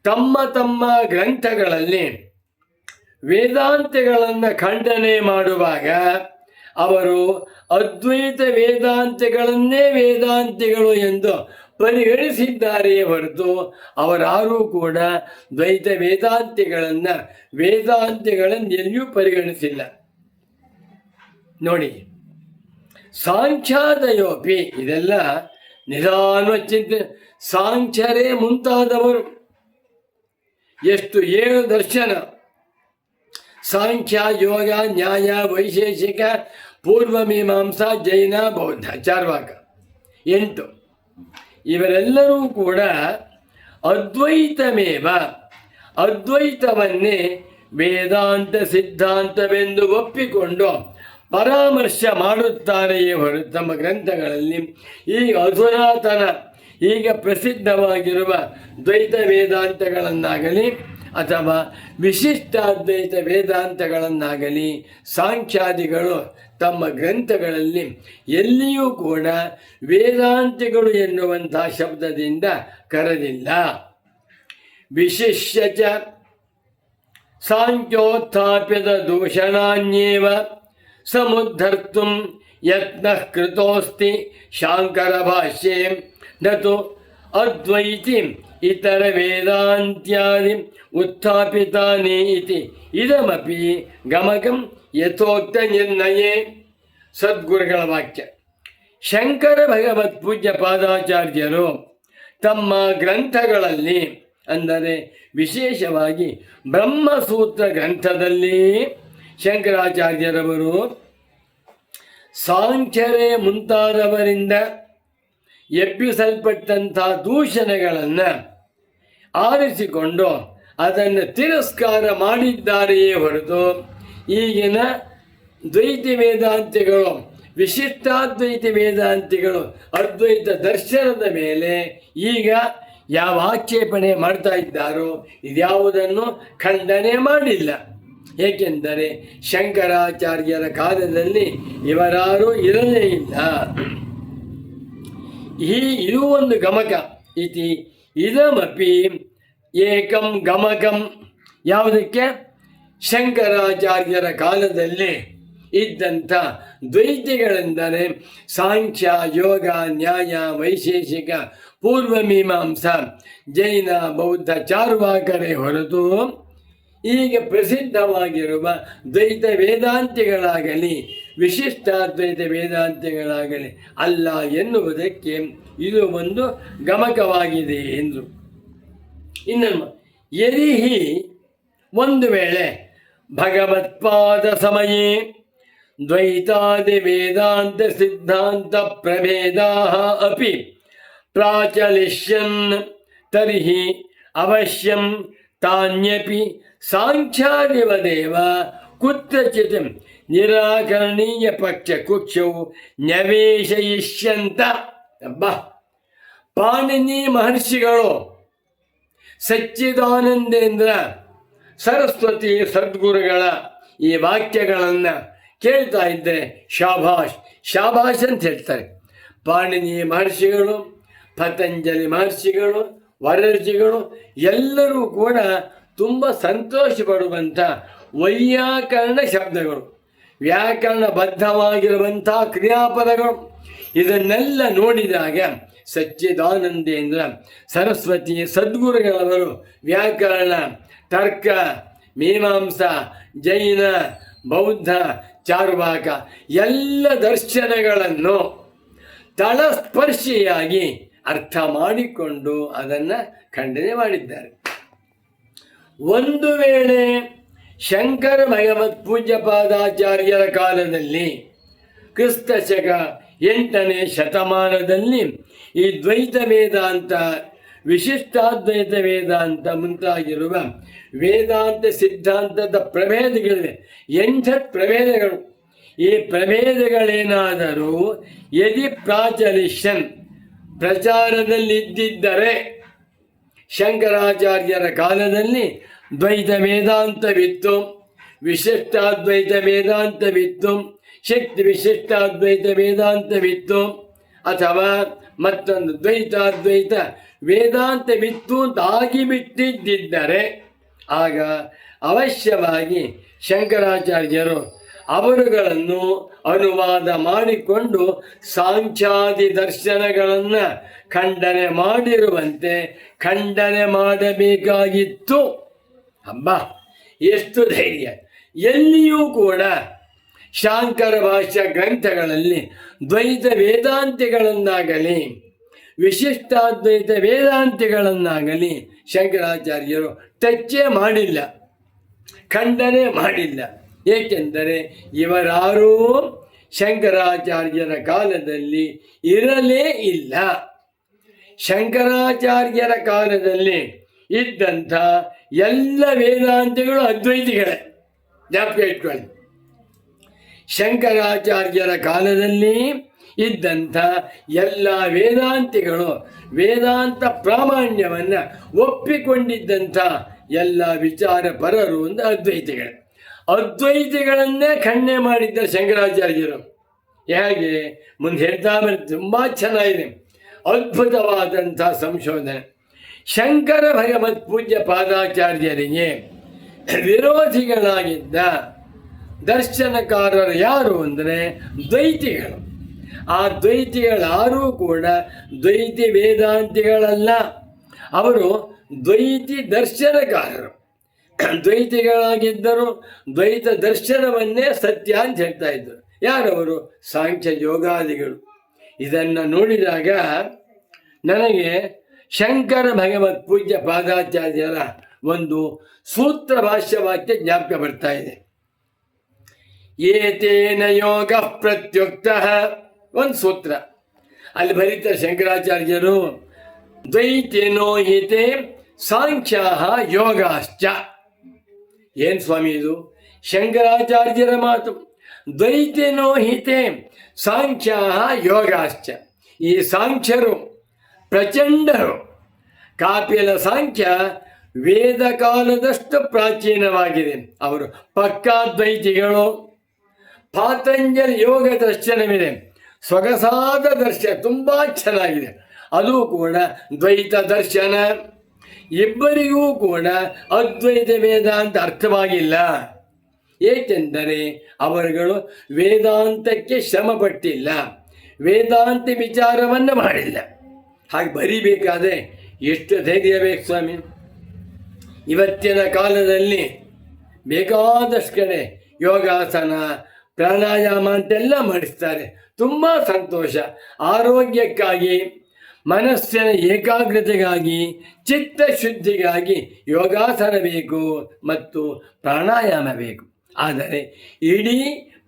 ತಮ್ಮ ತಮ್ಮ ಗ್ರಂಥಗಳಲ್ಲಿ ವೇದಾಂತಗಳನ್ನು ಖಂಡನೆ ಮಾಡುವಾಗ ಅವರು ಅದ್ವೈತ ವೇದಾಂತಗಳನ್ನೇ ವೇದಾಂತಿಗಳು ಎಂದು ಪರಿಗಣಿಸಿದ್ದಾರೆಯೇ ಹೊರತು ಅವರಾರೂ ಕೂಡ ದ್ವೈತ ವೇದಾಂತಿಗಳನ್ನು ಎಲ್ಲಿಯೂ ಪರಿಗಣಿಸಿಲ್ಲ. ನೋಡಿ, ಸಾಂಖ್ಯಾದಯೋಪಿ ಇದೆಲ್ಲ ನಿಧಾನ ಚಿಂತೆ. ಸಾಂಖ್ಯರೇ ಮುಂತಾದವರು ಎಷ್ಟು 7 ದರ್ಶನ: ಸಾಂಖ್ಯ, ಯೋಗ, ನ್ಯಾಯ, ವೈಶೇಷಿಕ, ಪೂರ್ವಮೀಮಾಂಸಾ, ಜೈನ, ಬೌದ್ಧ, ಚಾರ್ವಾಕ 8. ಇವರೆಲ್ಲರೂ ಕೂಡ ಅದ್ವೈತವನ್ನೇ ವೇದಾಂತ ಸಿದ್ಧಾಂತವೆಂದು ಒಪ್ಪಿಕೊಂಡು ಪರಾಮರ್ಶೆ ಮಾಡುತ್ತಾರೆಯೇ ಹೊರತು ತಮ್ಮ ಗ್ರಂಥಗಳಲ್ಲಿ ಈಗ ಅಧುನಾತನ ಈಗ ಪ್ರಸಿದ್ಧವಾಗಿರುವ ದ್ವೈತ ವೇದಾಂತಗಳನ್ನಾಗಲಿ ಅಥವಾ ವಿಶಿಷ್ಟಾದ್ವೈತ ವೇದಾಂತಗಳನ್ನಾಗಲಿ ಸಾಂಖ್ಯಾದಿಗಳು ತಮ್ಮ ಗ್ರಂಥಗಳಲ್ಲಿ ಎಲ್ಲಿಯೂ ಕೂಡ ವೇದಾಂತಿಗಳು ಎನ್ನುವಂಥ ಶಬ್ದದಿಂದ ಕರೆದಿಲ್ಲ. ವಿಶಿಷ್ಯ ಚ ಸಾಂಖ್ಯೋತ್ಥಾಪ್ಯದ ದೂಷಣಾನ್ಯೇವ ಸಮುದ್ಧರ್ತುಂ ಯತ್ನಃ ಕೃತೋಸ್ತಿ ಶಾಂಕರ ಭಾಷ್ಯೆ ನತು ಅದ್ವೈತಿ ಇತರ ವೇದಾಂತ್ಯಾದಿ ಉತ್ಥಾಪಿತಾನಿ ಇತಿ ಇದಮಪಿ ಗಮಕಂ ಯಥೋಕ್ತ ನಿರ್ಣಯೇ. ಸದ್ಗುರುಗಳ ವಾಕ್ಯ. ಶಂಕರ ಭಗವತ್ ಪೂಜ್ಯ ಪಾದಾಚಾರ್ಯರು ತಮ್ಮ ಗ್ರಂಥಗಳಲ್ಲಿ, ಅಂದರೆ ವಿಶೇಷವಾಗಿ ಬ್ರಹ್ಮಸೂತ್ರ ಗ್ರಂಥದಲ್ಲಿ ಶಂಕರಾಚಾರ್ಯರವರು ಸಾಂಖ್ಯರೇ ಮುಂತಾದವರಿಂದ ಎಬ್ಬಿಸಲ್ಪಟ್ಟಂಥ ದೂಷಣೆಗಳನ್ನು ಆರಿಸಿಕೊಂಡು ಅದನ್ನು ತಿರಸ್ಕಾರ ಮಾಡಿದ್ದಾರೆಯೇ ಹೊರತು ಈಗಿನ ದ್ವೈತ ವೇದಾಂತಿಗಳು, ವಿಶಿಷ್ಟಾದ್ವೈತ ವೇದಾಂತಿಗಳು ಅದ್ವೈತ ದರ್ಶನದ ಮೇಲೆ ಈಗ ಯಾವ ಆಕ್ಷೇಪಣೆ ಮಾಡ್ತಾ ಇದ್ದಾರೋ ಇದ್ಯಾವುದನ್ನು ಖಂಡನೆ ಮಾಡಿಲ್ಲ. ಏಕೆಂದರೆ ಶಂಕರಾಚಾರ್ಯರ ಕಾಲದಲ್ಲಿ ಇವರಾರೂ ಇರಲೇ ಇಲ್ಲ. ಇದು ಒಂದು ಗಮಕ ಇತಿ ಇದಮಪಿ ಏಕಂ ಗಮಕಂ. ಯಾವುದಕ್ಕೆ? ಶಂಕರಾಚಾರ್ಯರ ಕಾಲದಲ್ಲಿ ಇದ್ದಂಥ ದ್ವೈತಿಗಳೆಂದರೆ ಸಾಂಖ್ಯ, ಯೋಗ, ನ್ಯಾಯ, ವೈಶೇಷಿಕ, ಪೂರ್ವಮೀಮಾಂಸಾ, ಜೈನ, ಬೌದ್ಧ, ಚಾರ್ವಾಕರೇ ಹೊರತು ಈಗ ಪ್ರಸಿದ್ಧವಾಗಿರುವ ದ್ವೈತ ವೇದಾಂತಿಗಳಾಗಲಿ ವಿಶಿಷ್ಟಾದ್ವೈತ ವೇದಾಂತಿಗಳಾಗಲಿ ಅಲ್ಲ ಎನ್ನುವುದಕ್ಕೆ ಇದು ಒಂದು ಗಮಕವಾಗಿದೆ ಎಂದು. ಇನ್ನೊಂದು ಯದಿಹಿ ಒಂದು ವೇಳೆ ಭಗವತ್ಪಾದ ಸಮಯೇ ದ್ವೈತಾದಿ ವೇದಾಂತ ಸಿದ್ಧಾಂತ ಪ್ರಭೇದಾ ಅಪಿ ಪ್ರಾಚಲಿಷ್ಯನ್ ತರ್ಹಿ ಅವಶ್ಯಂ ತಾನ್ಯಪಿ ಸಾಂಖ್ಯಾದಿವದೇವ ಕುತ್ರಚಿತ್ ನಿರಾಕರಣೀಯ ಪಕ್ಷ ಕುಕ್ಷೌ ನ್ಯವೇಶಯಿಷ್ಯಂತ. ಪಾಣಿನಿ ಮಹರ್ಷಿಗಳು ಸಚ್ಚಿದಾನಂದೇಂದ್ರ ಸರಸ್ವತಿ ಸದ್ಗುರುಗಳ ಈ ವಾಕ್ಯಗಳನ್ನು ಕೇಳ್ತಾ ಇದ್ದರೆ ಶಾಭಾಷ್ ಶಾಭಾಷ್ ಅಂತ ಹೇಳ್ತಾರೆ. ಪಾಣಿನಿ ಮಹರ್ಷಿಗಳು, ಪತಂಜಲಿ ಮಹರ್ಷಿಗಳು, ವರರ್ಜಿಗಳು ಎಲ್ಲರೂ ಕೂಡ ತುಂಬ ಸಂತೋಷ ಪಡುವಂಥ ವೈಯಾಕರಣ ಶಬ್ದಗಳು, ವ್ಯಾಕರಣಬದ್ಧವಾಗಿರುವಂಥ ಕ್ರಿಯಾಪದಗಳು. ಇದನ್ನೆಲ್ಲ ನೋಡಿದಾಗ ಸಚ್ಚಿದಾನಂದೇಂದ್ರ ಸರಸ್ವತಿ ಸದ್ಗುರುಗಳವರು ವ್ಯಾಕರಣ, ತರ್ಕ, ಮೀಮಾಂಸಾ, ಜೈನ, ಬೌದ್ಧ, ಚಾರ್ವಾಕ ಎಲ್ಲ ದರ್ಶನಗಳನ್ನು ತಳಸ್ಪರ್ಶಿಯಾಗಿ ಅರ್ಥ ಮಾಡಿಕೊಂಡು ಅದನ್ನು ಖಂಡನೆ ಮಾಡಿದ್ದಾರೆ. ಒಂದು ವೇಳೆ ಶಂಕರ ಭಗವತ್ ಪೂಜ್ಯ ಪಾದಾಚಾರ್ಯರ ಕಾಲದಲ್ಲಿ ಕ್ರಿಸ್ತ ಶಕ 8ನೇ ಶತಮಾನದಲ್ಲಿ ಈ ದ್ವೈತ ವೇದಾಂತ, ವಿಶಿಷ್ಟಾದ್ವೈತ ವೇದಾಂತ ಮುಂತಾಗಿರುವ ವೇದಾಂತ ಸಿದ್ಧಾಂತದ ಪ್ರಭೇದಗಳಿವೆ. 8 ಪ್ರಭೇದಗಳು. ಈ ಪ್ರಭೇದಗಳೇನಾದರೂ ಯದಿ ಪ್ರಾಚಲಿಷ್ಯನ್ ಪ್ರಚಾರದಲ್ಲಿದ್ದಿದ್ದರೆ ಶಂಕರಾಚಾರ್ಯರ ಕಾಲದಲ್ಲಿ ದ್ವೈತ ವೇದಾಂತವಿತ್ತು, ವಿಶಿಷ್ಟಾದ್ವೈತ ವೇದಾಂತವಿತ್ತು, ಶಕ್ತಿ ವಿಶಿಷ್ಟಾದ್ವೈತ ವೇದಾಂತವಿತ್ತು, ಅಥವಾ ಮತ್ತೊಂದು ದ್ವೈತಾದ್ವೈತ ವೇದಾಂತವಿತ್ತು ಅಂತ ಆಗಿಬಿಟ್ಟಿದ್ದರೆ ಆಗ ಅವಶ್ಯವಾಗಿ ಶಂಕರಾಚಾರ್ಯರು ಅವರುಗಳನ್ನು ಅನುವಾದ ಮಾಡಿಕೊಂಡು ಸಾಂಖ್ಯಾದಿ ದರ್ಶನಗಳನ್ನು ಖಂಡನೆ ಮಾಡಿರುವಂತೆ ಖಂಡನೆ ಮಾಡಬೇಕಾಗಿತ್ತು. ಎಷ್ಟು ಧೈರ್ಯ! ಎಲ್ಲಿಯೂ ಕೂಡ ಶಾಂಕರ ಭಾಷ್ಯ ಗ್ರಂಥಗಳಲ್ಲಿ ದ್ವೈತ ವೇದಾಂತಿಗಳನ್ನಾಗಲಿ ವಿಶಿಷ್ಟಾದ್ವೈತ ವೇದಾಂತಿಗಳನ್ನಾಗಲಿ ಶಂಕರಾಚಾರ್ಯರು ಟಚ್ಚೇ ಮಾಡಿಲ್ಲ, ಖಂಡನೆ ಮಾಡಿಲ್ಲ. ಏಕೆಂದರೆ ಇವರಾರೂ ಶಂಕರಾಚಾರ್ಯರ ಕಾಲದಲ್ಲಿ ಇರಲೇ ಇಲ್ಲ. ಶಂಕರಾಚಾರ್ಯರ ಕಾಲದಲ್ಲಿ ಇದ್ದಂಥ ಎಲ್ಲ ವೇದಾಂತಿಗಳು ಅದ್ವೈತಿಗಳೇ. ಜ್ಞಾಪಕ ಇಟ್ಕೊಳ್ಳಿ. ಶಂಕರಾಚಾರ್ಯರ ಕಾಲದಲ್ಲಿ ಇದ್ದಂಥ ಎಲ್ಲ ವೇದಾಂತಿಗಳು ವೇದಾಂತ ಪ್ರಾಮಾಣ್ಯವನ್ನು ಒಪ್ಪಿಕೊಂಡಿದ್ದಂಥ ಎಲ್ಲ ವಿಚಾರ ಪರರು ಒಂದು ಅದ್ವೈತಿಗಳು. ಅದ್ವೈತಿಗಳನ್ನೇ ಖಂಡನೆ ಮಾಡಿದ್ದ ಶಂಕರಾಚಾರ್ಯರು. ಹೇಗೆ ಮುಂದೆ ಹೇಳ್ತಾ ಬರುತ್ತೆ, ತುಂಬ ಚೆನ್ನಾಗಿದೆ, ಅದ್ಭುತವಾದಂಥ ಸಂಶೋಧನೆ. ಶಂಕರ ಭಗವತ್ ಪೂಜ್ಯ ಪಾದಾಚಾರ್ಯರಿಗೆ ವಿರೋಧಿಗಳಾಗಿದ್ದ ದರ್ಶನಕಾರರು ಯಾರು ಅಂದರೆ ದ್ವೈತಿಗಳು. ಆ ದ್ವೈತಿಗಳಾರೂ ಕೂಡ ದ್ವೈತಿ ವೇದಾಂತಿಗಳಲ್ಲ, ಅವರು ದ್ವೈತಿ ದರ್ಶನಕಾರರು. ದ್ವೈತಿಗಳಾಗಿದ್ದರು, ದ್ವೈತ ದರ್ಶನವನ್ನೇ ಸತ್ಯ ಅಂತ ಹೇಳ್ತಾ ಇದ್ದರು. ಯಾರವರು? ಸಾಂಖ್ಯ ಯೋಗಾದಿಗಳು. ಇದನ್ನು ನೋಡಿದಾಗ ನನಗೆ ಶಂಕರ ಭಗವತ್ ಪೂಜ್ಯ ಪಾದಾಚಾರ್ಯರ ಒಂದು ಸೂತ್ರ ಭಾಷ್ಯವಾಕ್ಯ ಜ್ಞಾಪಕ ಬರ್ತಾ ಇದೆ. ಏತೇನ ಯೋಗ ಪ್ರತ್ಯುಕ್ತ ಒಂದು ಸೂತ್ರ ಅಲ್ಲಿ ಬರೀತ ಶಂಕರಾಚಾರ್ಯರು, ದ್ವೈತೇನೋ ಹಿತೆ ಸಾಂಖ್ಯ ಯೋಗಾಶ್ಚ. ಏನು ಸ್ವಾಮಿ ಇದು? ಶಂಕರಾಚಾರ್ಯರ ಮಾತು. ದ್ವೈತೇನೋ ಹಿತೆ ಸಾಂಖ್ಯ ಯೋಗಾಶ್ಚ. ಈ ಸಾಂಖ್ಯರು ಪ್ರಚಂಡರು. ಕಾಪಿಲ ಸಾಂಖ್ಯ ವೇದ ಕಾಲದಷ್ಟು ಪ್ರಾಚೀನವಾಗಿದೆ. ಅವರು ಪಕ್ಕಾದ್ವೈತಿಗಳು. ಪಾತಂಜಲಿ ಯೋಗ ದರ್ಶನವಿದೆ, ಸೊಗಸಾದ ದರ್ಶನ, ತುಂಬ ಚೆನ್ನಾಗಿದೆ. ಅದು ಕೂಡ ದ್ವೈತ ದರ್ಶನ. ಇಬ್ಬರಿಗೂ ಕೂಡ ಅದ್ವೈತ ವೇದಾಂತ ಅರ್ಥವಾಗಿಲ್ಲ. ಏಕೆಂದರೆ ಅವರುಗಳು ವೇದಾಂತಕ್ಕೆ ಶ್ರಮಪಟ್ಟಿಲ್ಲ, ವೇದಾಂತ ವಿಚಾರವನ್ನು ಮಾಡಿಲ್ಲ. ಹಾಗೆ ಬರಿಬೇಕಾದ್ರೆ ಎಷ್ಟು ಧೈರ್ಯ ಬೇಕು ಸ್ವಾಮಿ. ಇವತ್ತಿನ ಕಾಲದಲ್ಲಿ ಬೇಕಾದಷ್ಟು ಕಡೆ ಯೋಗಾಸನ ಪ್ರಾಣಾಯಾಮ ಅಂತೆಲ್ಲ ಮಾಡಿಸ್ತಾರೆ, ತುಂಬ ಸಂತೋಷ. ಆರೋಗ್ಯಕ್ಕಾಗಿ, ಮನಸ್ಸಿನ ಏಕಾಗ್ರತೆಗಾಗಿ, ಚಿತ್ತಶುದ್ಧಿಗಾಗಿ ಯೋಗಾಸನ ಬೇಕು ಮತ್ತು ಪ್ರಾಣಾಯಾಮ ಬೇಕು. ಆದರೆ ಇಡೀ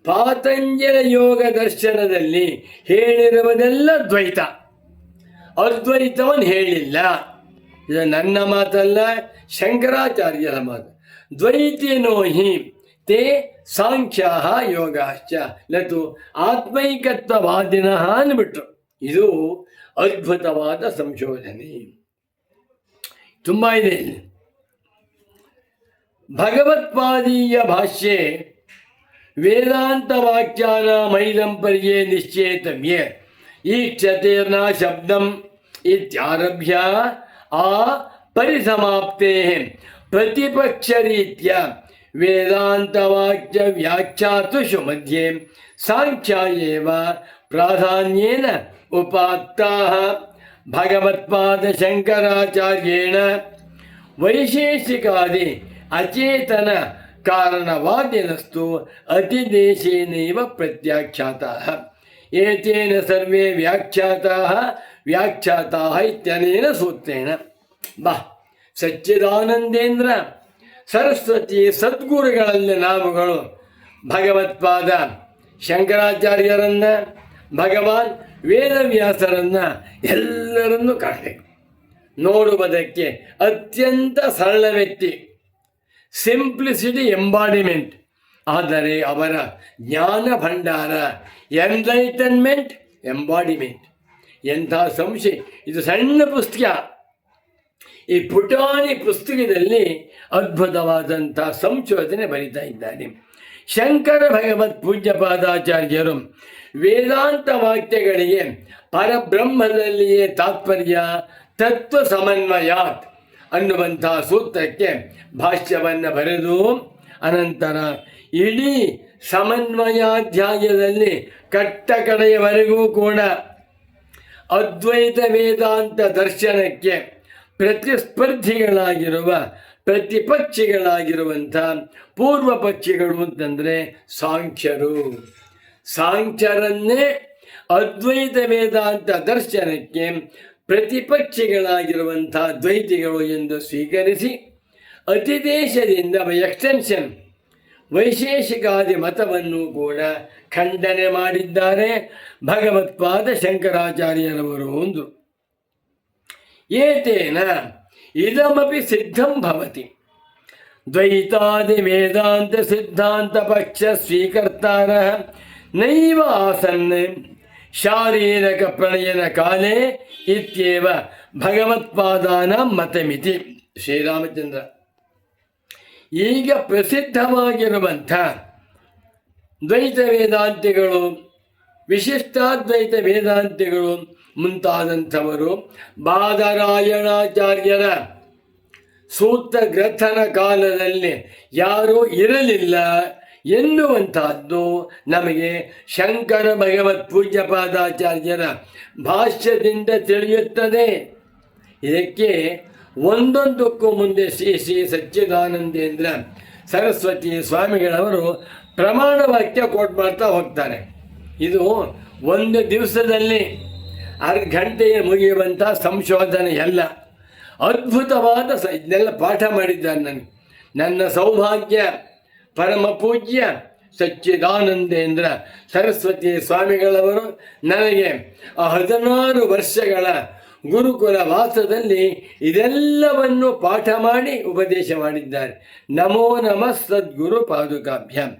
ಪಾತಂಜಲ ಯೋಗ ದರ್ಶನದಲ್ಲಿ ಹೇಳಿರುವುದೆಲ್ಲ ದ್ವೈತ, ಅದ್ವೈತವನ್ನು ಹೇಳಿಲ್ಲ. ಇದು ನನ್ನ ಮಾತಲ್ಲ, ಶಂಕರಾಚಾರ್ಯರ ಮಾತು. ದ್ವೈತಿನೋ ಹಿ ತೇ ಸಾಂಖ್ಯ ಯೋಗಾಶ್ಚ ನತು ಆತ್ಮೈಕತ್ವವಾದಿನಃ ಅಂದ್ಬಿಟ್ರು. ಇದು ಅದ್ಭುತವಾದ ಸಂಶೋಧನೆ, ತುಂಬ ಇದೆ. ಭಗವತ್ಪಾದೀಯ ಭಾಷ್ಯೆ ವೇದಾಂತ ವಾಕ್ಯಾನ ಮೈದಂಪರ್ಯೇ ನಿಶ್ಚೇತವ್ಯೆ ಈಕ್ಷತೆರ್ನ ಶಬ್ದಂ ಇತ್ಯಾರಭ್ಯ ಆ ಪರಿಸಮಾಪ್ತೆ ಪ್ರತಿಪಕ್ಷರೀತ್ಯ ವೇದಾಂತವಾಕ್ಯ ವ್ಯಾಖ್ಯಾತುಷು ಮಧ್ಯೆ ಸಾಂಖ್ಯ ಏವ ಪ್ರಾಧಾನ್ಯೇನ ಉಪಾತ್ತಾಃ. ಭಗವತ್ಪಾದ ಶಂಕರಾಚಾರ್ಯೇಣ ವೈಶೇಷಿಕಾದಿ ಅಚೇತನ ಕಾರಣವಾದಿನಸ್ತು ಅತಿದೇಶೇನೈವ ಪ್ರತ್ಯಾಖ್ಯಾತಾಃ. ಏತೇನ ಸರ್ವೇ ವ್ಯಾಖ್ಯಾತಾಃ ಇತ್ಯನೇನ ಸೂತ್ರೇಣ. ಬಾ ಸಚ್ಚಿದಾನಂದೇಂದ್ರ ಸರಸ್ವತಿ ಸದ್ಗುರುಗಳಲ್ಲಿ ನಾವುಗಳು ಭಗವತ್ಪಾದ ಶಂಕರಾಚಾರ್ಯರನ್ನ, ಭಗವಾನ್ ವೇದವ್ಯಾಸರನ್ನ ಎಲ್ಲರನ್ನೂ ಕಾಣಬೇಕು. ನೋಡುವುದಕ್ಕೆ ಅತ್ಯಂತ ಸರಳ ವ್ಯಕ್ತಿ, ಸಿಂಪ್ಲಿಸಿಟಿ ಎಂಬಾಡಿಮೆಂಟ್. ಆದರೆ ಅವರ ಜ್ಞಾನ ಭಂಡಾರ, ಎನ್ಲೈಟನ್ಮೆಂಟ್, ಎಂಬಾಡಿಮೆಂಟ್. ಎಂಥ ಸಂಶಯ. ಇದು ಸಣ್ಣ ಪುಸ್ತಕ. ಈ ಪುಟಾಣಿ ಪುಸ್ತಕದಲ್ಲಿ ಅದ್ಭುತವಾದಂಥ ಸಂಶೋಧನೆ ಬರೀತಾ ಇದ್ದಾರೆ. ಶಂಕರ ಭಗವತ್ ಪೂಜ್ಯ ಪಾದಾಚಾರ್ಯರು ವೇದಾಂತ ವಾಕ್ಯಗಳಿಗೆ ಪರಬ್ರಹ್ಮದಲ್ಲಿಯೇ ತಾತ್ಪರ್ಯ ತತ್ವ ಸಮನ್ವಯಾತ್ ಅನ್ನುವಂಥ ಸೂತ್ರಕ್ಕೆ ಭಾಷ್ಯವನ್ನು ಬರೆದು ಅನಂತರ ಇಡೀ ಸಮನ್ವಯಾಧ್ಯಾಯದಲ್ಲಿ ಕಟ್ಟ ಕಡೆಯವರೆಗೂ ಕೂಡ ಅದ್ವೈತ ವೇದಾಂತ ದರ್ಶನಕ್ಕೆ ಪ್ರತಿಸ್ಪರ್ಧಿಗಳಾಗಿರುವ ಪ್ರತಿಪಕ್ಷಿಗಳಾಗಿರುವಂಥ ಪೂರ್ವ ಪಕ್ಷಿಗಳು ಅಂತಂದರೆ ಸಾಂಖ್ಯರು. ಸಾಂಖ್ಯರನ್ನೇ ಅದ್ವೈತ ವೇದಾಂತ ದರ್ಶನಕ್ಕೆ ಪ್ರತಿಪಕ್ಷಿಗಳಾಗಿರುವಂಥ ದ್ವೈತಿಗಳು ಎಂದು ಸ್ವೀಕರಿಸಿ ಅತಿದೇಶದಿಂದ ಎಕ್ಸ್ಟೆನ್ಷನ್ ವೈಶೇಷಿಕಾದಿ ಮತವನ್ನು ಕೂಡ ಖಂಡನೆ ಮಾಡಿದ್ದಾರೆ ಭಗವತ್ಪಾದ ಶಂಕರಾಚಾರ್ಯರವರು. ಒಂದು ಏತೇನ ಇದಮಪಿ ಸಿದ್ಧಂ ಭವತಿ. ದ್ವೈತಾದಿ ವೇದಾಂತ ಸಿದ್ಧಾಂತ ಪಕ್ಷ ಸ್ವೀಕರ್ತಾರ ನೈವ ಆಸನ್ ಶಾರೀರಕ ಪ್ರಣಯನ ಕಾಲೇ ಇತ್ಯೇವ ಭಗವತ್ಪಾದಾನ ಮತಮಿತಿ. ಶ್ರೀರಾಮಚಂದ್ರ, ಈಗ ಪ್ರಸಿದ್ಧವಾಗಿರುವಂಥ ದ್ವೈತ ವೇದಾಂತಿಗಳು, ವಿಶಿಷ್ಟಾದ್ವೈತ ವೇದಾಂತಿಗಳು ಮುಂತಾದಂಥವರು ಬಾದರಾಯಣಾಚಾರ್ಯರ ಸೂತ್ರ ಗ್ರಂಥನ ಕಾಲದಲ್ಲಿ ಯಾರೂ ಇರಲಿಲ್ಲ ಎನ್ನುವಂತಹದ್ದು ನಮಗೆ ಶಂಕರ ಭಗವತ್ ಪೂಜ್ಯಪಾದಾಚಾರ್ಯರ ಭಾಷ್ಯದಿಂದ ತಿಳಿಯುತ್ತದೆ. ಇದಕ್ಕೆ ಒಂದೊಂದಕ್ಕೂ ಮುಂದೆ ಶ್ರೀ ಶ್ರೀ ಸಚ್ಚಿದಾನಂದೇಂದ್ರ ಸರಸ್ವತಿ ಸ್ವಾಮಿಗಳವರು ಪ್ರಮಾಣ ವಾಕ್ಯ ಕೋಟ್ ಮಾಡ್ತಾ ಹೋಗ್ತಾರೆ. ಇದು ಒಂದು ದಿವಸದಲ್ಲಿ ಅರ್ಧ ಗಂಟೆಗೆ ಮುಗಿಯುವಂಥ ಸಂಶೋಧನೆ ಎಲ್ಲ. ಅದ್ಭುತವಾದ ಇದನ್ನೆಲ್ಲ ಪಾಠ ಮಾಡಿದ್ದಾರೆ ನನಗೆ. ನನ್ನ ಸೌಭಾಗ್ಯ ಪರಮ ಪೂಜ್ಯ ಸಚ್ಚಿದಾನಂದೇಂದ್ರ ಸರಸ್ವತಿ ಸ್ವಾಮಿಗಳವರು ನನಗೆ 16 ವರ್ಷಗಳ ಗುರುಕುಲ ವಾಸದಲ್ಲಿ ಇದೆಲ್ಲವನ್ನು ಪಾಠ ಮಾಡಿ ಉಪದೇಶ ಮಾಡಿದ್ದಾರೆ. ನಮೋ ನಮಃ ಸದ್ಗುರು ಪಾದುಕಾಭ್ಯಾಂ.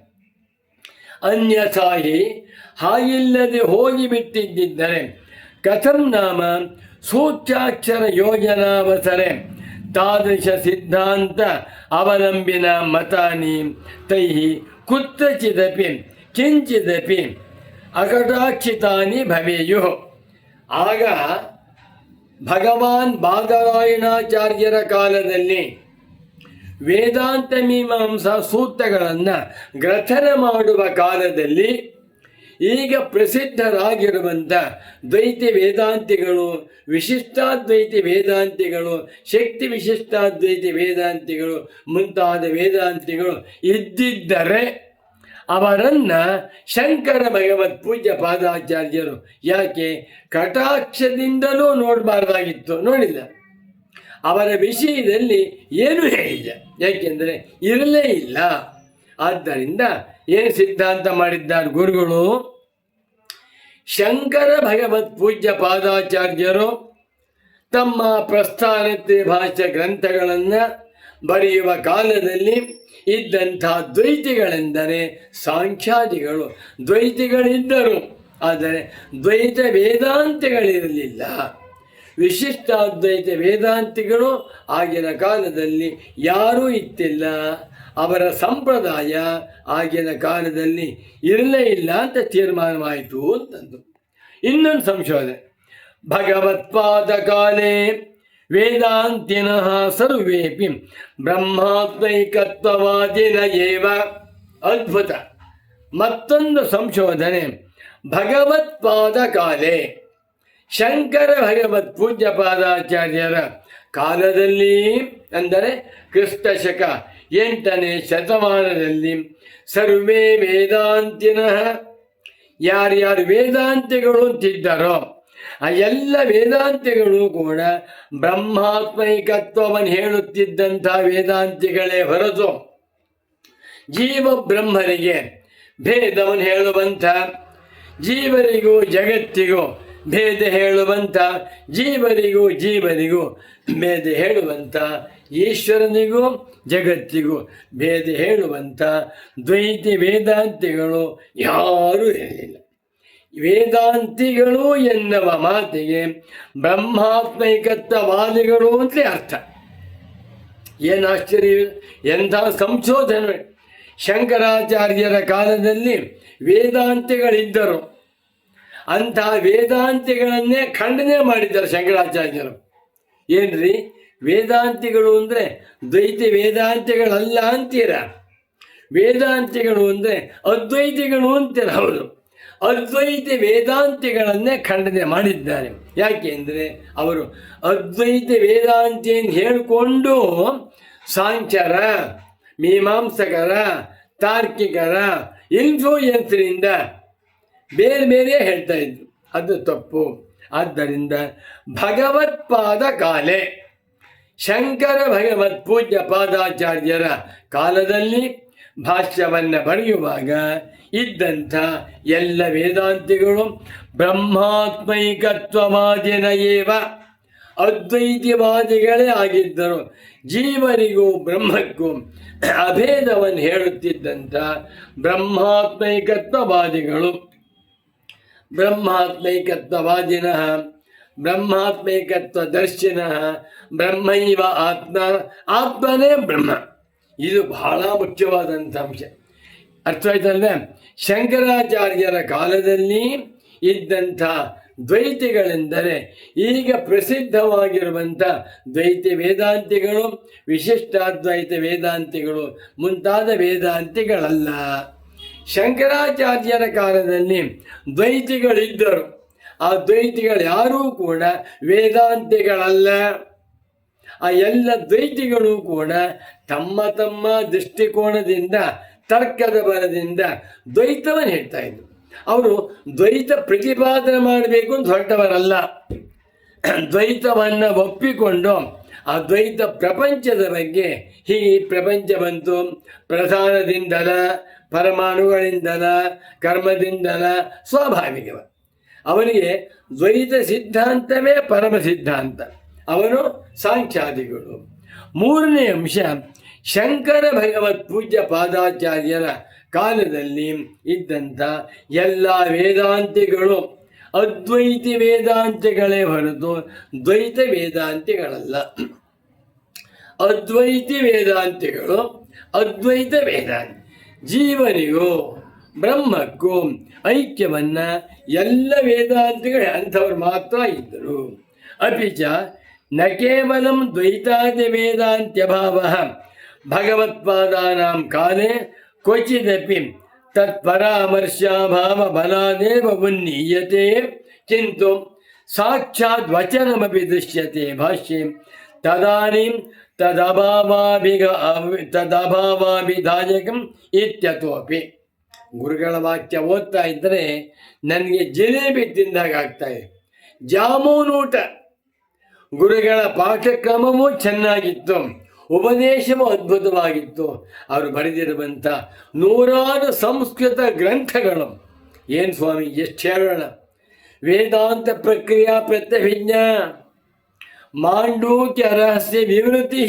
ಅನ್ಯಥಾಹಿ ಹಾಗಿಲ್ಲದೆ ಹೋಗಿಬಿಟ್ಟಿದ್ದರೆ ಕಥಂ ನಾಮ ಸೂಚ್ಯಾಕ್ಷರ ಯೋಜನಾವಸರೆ ತಾದೃಶ ಸಿದ್ಧಾಂತ ಅವಲಂಬಿನ ಮತಾನಿ ತೈಹಿ ಕುತ್ರಚಿದಪಿ ಕಿಂಚಿದಪಿ ಅಕಟಾಕ್ಷಿತಾನಿ ಭವೇಯು. ಆಗ ಭಗವಾನ್ ಬಾದರಾಯಣಾಚಾರ್ಯರ ಕಾಲದಲ್ಲಿ ವೇದಾಂತ ಮೀಮಾಂಸಾ ಸೂತ್ರಗಳನ್ನು ಗ್ರಥನ ಮಾಡುವ ಕಾಲದಲ್ಲಿ ಈಗ ಪ್ರಸಿದ್ಧರಾಗಿರುವಂಥ ದ್ವೈತ ವೇದಾಂತಿಗಳು, ವಿಶಿಷ್ಟಾದ್ವೈತ ವೇದಾಂತಿಗಳು, ಶಕ್ತಿ ವಿಶಿಷ್ಟಾದ್ವೈತ ವೇದಾಂತಿಗಳು ಮುಂತಾದ ವೇದಾಂತಿಗಳು ಇದ್ದಿದ್ದರೆ ಅವರನ್ನು ಶಂಕರ ಭಗವತ್ ಪೂಜ್ಯ ಪಾದಾಚಾರ್ಯರು ಯಾಕೆ ಕಟಾಕ್ಷದಿಂದಲೂ ನೋಡಬಾರ್ದಾಗಿತ್ತು? ನೋಡಿಲ್ಲ. ಅವರ ವಿಷಯದಲ್ಲಿ ಏನು ಹೇಳಿಲ್ಲ, ಯಾಕೆಂದರೆ ಇರಲೇ ಇಲ್ಲ. ಆದ್ದರಿಂದ ಏನು ಸಿದ್ಧಾಂತ ಮಾಡಿದ್ದಾರೆ ಗುರುಗಳು? ಶಂಕರ ಭಗವತ್ ಪೂಜ್ಯ ಪಾದಾಚಾರ್ಯರು ತಮ್ಮ ಪ್ರಸ್ಥಾನತೆ ಭಾಷ್ಯ ಗ್ರಂಥಗಳನ್ನು ಬರೆಯುವ ಕಾಲದಲ್ಲಿ ಇದ್ದಂಥ ದ್ವೈತಿಗಳೆಂದರೆ ಸಾಂಖ್ಯಾದಿಗಳು. ದ್ವೈತಿಗಳಿದ್ದರು, ಆದರೆ ದ್ವೈತ ವೇದಾಂತಿಗಳಿರಲಿಲ್ಲ. ವಿಶಿಷ್ಟಾದ್ವೈತ ವೇದಾಂತಿಗಳು ಆಗಿನ ಕಾಲದಲ್ಲಿ ಯಾರೂ ಇತ್ತಿಲ್ಲ. ಅವರ ಸಂಪ್ರದಾಯ ಆಗಿನ ಕಾಲದಲ್ಲಿ ಇರಲೇ ಇಲ್ಲ ಅಂತ ತೀರ್ಮಾನವಾಯಿತು ಅಂತಂದು. ಇನ್ನೊಂದು ಸಂಶೋಧನೆ, ಭಗವತ್ಪಾದ ಕಾಲೇ ವೇದಾಂತಿನಃ ಸರ್ವೇಪಿ ಬ್ರಹ್ಮಾತ್ಮೈಕತ್ವವಾದಿನ ಏವ. ಅದ್ಭುತ. ಮತ್ತೊಂದು ಸಂಶೋಧನೆ, ಭಗವತ್ಪಾದ ಕಾಲೇ ಶಂಕರ ಭಗವತ್ ಪೂಜ್ಯ ಪಾದಾಚಾರ್ಯರ ಕಾಲದಲ್ಲಿ, ಅಂದರೆ ಕ್ರಿಸ್ತಶಕ 8ನೇ ಶತಮಾನದಲ್ಲಿ ಸರ್ವೇ ವೇದಾಂತಿನಃ, ಯಾರ್ಯಾರು ವೇದಾಂತಿಗಳು ಅಂತಿದ್ದಾರೋ ಆ ಎಲ್ಲ ವೇದಾಂತಿಗಳು ಕೂಡ ಬ್ರಹ್ಮಾತ್ಮೈಕತ್ವವನ್ನು ಹೇಳುತ್ತಿದ್ದಂಥ ವೇದಾಂತಿಗಳೇ ಹೊರತು ಜೀವ ಬ್ರಹ್ಮರಿಗೆ ಭೇದವನ್ನು ಹೇಳುವಂಥ, ಜೀವರಿಗೂ ಜಗತ್ತಿಗೂ ಭೇದ ಹೇಳುವಂಥ, ಜೀವರಿಗೂ ಭೇದ ಹೇಳುವಂಥ, ಈಶ್ವರನಿಗೂ ಜಗತ್ತಿಗೂ ಭೇದ ಹೇಳುವಂಥ ದ್ವೈತಿ ವೇದಾಂತಿಗಳು ಯಾರೂ ಇರಲಿಲ್ಲ. ವೇದಾಂತಿಗಳು ಎನ್ನುವ ಮಾತಿಗೆ ಬ್ರಹ್ಮಾತ್ಮೈಕತ್ವವಾದಿಗಳು ಅಂತಲೇ ಅರ್ಥ. ಏನು ಆಶ್ಚರ್ಯ! ಎಂಥ ಸಂಶೋಧನೆ! ಶಂಕರಾಚಾರ್ಯರ ಕಾಲದಲ್ಲಿ ವೇದಾಂತಿಗಳಿದ್ದರು. ಅಂಥ ವೇದಾಂತಿಗಳನ್ನೇ ಖಂಡನೆ ಮಾಡಿದ್ದಾರೆ ಶಂಕರಾಚಾರ್ಯರು. ಏನ್ರಿ ವೇದಾಂತಿಗಳು ಅಂದರೆ ದ್ವೈತ ವೇದಾಂತಿಗಳಲ್ಲ ಅಂತೀರ, ವೇದಾಂತಿಗಳು ಅಂದರೆ ಅದ್ವೈತಿಗಳು ಅಂತೀರ. ಹೌದು, ಅದ್ವೈತ ವೇದಾಂತಿಗಳನ್ನೇ ಖಂಡನೆ ಮಾಡಿದ್ದಾರೆ. ಯಾಕೆ ಅಂದರೆ ಅವರು ಅದ್ವೈತ ವೇದಾಂತಿ ಅಂತ ಹೇಳಿಕೊಂಡು ಸಾಂಖ್ಯರ, ಮೀಮಾಂಸಕರ, ತಾರ್ಕಿಕರ ಇನ್ಫ್ಲೂಯೆನ್ಸ್ನಿಂದ ಬೇರೆ ಬೇರೆ ಹೇಳ್ತಾ ಇದ್ರು. ಅದು ತಪ್ಪು. ಆದ್ದರಿಂದ ಭಗವತ್ಪಾದ ಕಾಲೇ ಶಂಕರ ಭಗವತ್ ಪೂಜ್ಯ ಪಾದಾಚಾರ್ಯರ ಕಾಲದಲ್ಲಿ ಭಾಷ್ಯವನ್ನು ಬರೆಯುವಾಗ ಇದ್ದಂಥ ಎಲ್ಲ ವೇದಾಂತಿಗಳು ಬ್ರಹ್ಮಾತ್ಮೈಕತ್ವವಾದಿನ ಏವ, ಅದ್ವೈತವಾದಿಗಳೇ ಆಗಿದ್ದರು. ಜೀವನಿಗೂ ಬ್ರಹ್ಮಕ್ಕೂ ಅಭೇದವನ್ನು ಹೇಳುತ್ತಿದ್ದಂಥ ಬ್ರಹ್ಮಾತ್ಮೈಕತ್ವವಾದಿಗಳು, ಬ್ರಹ್ಮಾತ್ಮೈಕತ್ವವಾದಿನಃ ಬ್ರಹ್ಮಾತ್ಮೈಕತ್ವದರ್ಶಿನಃ ಬ್ರಹ್ಮೈವ ಆತ್ಮ, ಆತ್ಮನೇ ಬ್ರಹ್ಮ. ಇದು ಬಹಳ ಮುಖ್ಯವಾದಂಥ ಅಂಶ. ಅರ್ಥವಾಯ್ತಲ್ವೇ? ಶಂಕರಾಚಾರ್ಯರ ಕಾಲದಲ್ಲಿ ಇದ್ದಂಥ ದ್ವೈತಿಗಳೆಂದರೆ ಈಗ ಪ್ರಸಿದ್ಧವಾಗಿರುವಂಥ ದ್ವೈತ ವೇದಾಂತಿಗಳು, ವಿಶಿಷ್ಟಾದ್ವೈತ ವೇದಾಂತಿಗಳು ಮುಂತಾದ ವೇದಾಂತಿಗಳಲ್ಲ. ಶಂಕರಾಚಾರ್ಯರ ಕಾಲದಲ್ಲಿ ದ್ವೈತಿಗಳಿದ್ದರು. ಆ ದ್ವೈತಿಗಳು ಯಾರೂ ಕೂಡ ವೇದಾಂತಿಗಳಲ್ಲ. ಆ ಎಲ್ಲ ದ್ವೈತಿಗಳು ಕೂಡ ತಮ್ಮ ತಮ್ಮ ದೃಷ್ಟಿಕೋನದಿಂದ, ತರ್ಕದ ಬಲದಿಂದ ದ್ವೈತವನ್ನು ಹೇಳ್ತಾ ಇದ್ರು. ಅವರು ದ್ವೈತ ಪ್ರತಿಪಾದನೆ ಮಾಡಬೇಕು ಅಂತ ಹೊರಟವರಲ್ಲ. ದ್ವೈತವನ್ನು ಒಪ್ಪಿಕೊಂಡು ಆ ದ್ವೈತ ಪ್ರಪಂಚದ ಬಗ್ಗೆ, ಹೀಗೆ ಪ್ರಪಂಚ ಬಂತು ಪ್ರಧಾನದಿಂದಲ, ಪರಮಾಣುಗಳಿಂದಲ, ಕರ್ಮದಿಂದಲ, ಸ್ವಾಭಾವಿಕವ. ಅವನಿಗೆ ದ್ವೈತ ಸಿದ್ಧಾಂತವೇ ಪರಮ ಸಿದ್ಧಾಂತ. ಅವನು ಸಾಂಖ್ಯಾದಿಗಳು. ಮೂರನೇ ಅಂಶ, ಶಂಕರ ಭಗವತ್ ಪೂಜ್ಯ ಪಾದಾಚಾರ್ಯರ ಕಾಲದಲ್ಲಿ ಇದ್ದಂಥ ಎಲ್ಲ ವೇದಾಂತಿಗಳು ಅದ್ವೈತಿ ವೇದಾಂತಿಗಳೇ ಹೊರತು ದ್ವೈತ ವೇದಾಂತಿಗಳಲ್ಲ. ಅದ್ವೈತಿ ವೇದಾಂತಿಗಳು ಅದ್ವೈತ ವೇದಾಂತಿ. ಜೀವನಿಗೂ ಬ್ರಹ್ಮಕ್ಕೂ ಐಕ್ಯವನ್ನು ಎಲ್ಲ ವೇದಾಂತಿಗಳು ಅಂಥವ್ರು ಮಾತ್ರ ಇದ್ದರು. ಅಪಿಚ ನ ಕೇವಲಂ ದ್ವೈತಾದಿ ವೇದಾಂತ್ಯಭಾವ ಭಗವತ್ಪಾದಾನಾಂ ಕಾಲೇ ಕ್ವಚಿದಪಿ ತತ್ಪರಾಮರ್ಶಾಭಾವ ಬಲಾದೇವ ಉನ್ನೀಯತೆ ಕಿಂತು ಸಾಕ್ಷಾತ್ ವಚನಮಪಿ ದೃಶ್ಯತೆ ಭಾಷ್ಯೆ ತದಾನೀಂ ತದಭಾವಾಭಿಧಾಯಕಂ ಇತ್ಯತೋಪಿ. ಗುರುಗಳ ವಾಕ್ಯ ಓದ್ತಾ ಇದ್ದರೆ ನನಗೆ ಜಿಲೇಬಿ ತಿಂದಾಗ ಆಗ್ತಾಯಿದೆ, ಜಾಮೂನು ಊಟ. ಗುರುಗಳ ಪಾಠಕ್ರಮವೂ ಚೆನ್ನಾಗಿತ್ತು, ಉಪದೇಶವೂ ಅದ್ಭುತವಾಗಿತ್ತು. ಅವರು ಬರೆದಿರುವಂಥ ನೂರಾರು ಸಂಸ್ಕೃತ ಗ್ರಂಥಗಳು. ಏನು ಸ್ವಾಮಿ ಎಷ್ಟು ಹೇಳೋಣ. ವೇದಾಂತ ಪ್ರಕ್ರಿಯಾ ಪ್ರತ್ಯಭಿಜ್ಞಾ, ಮಾಂಡೂಕ್ಯ ರಹಸ್ಯ ವಿವೃತಿ,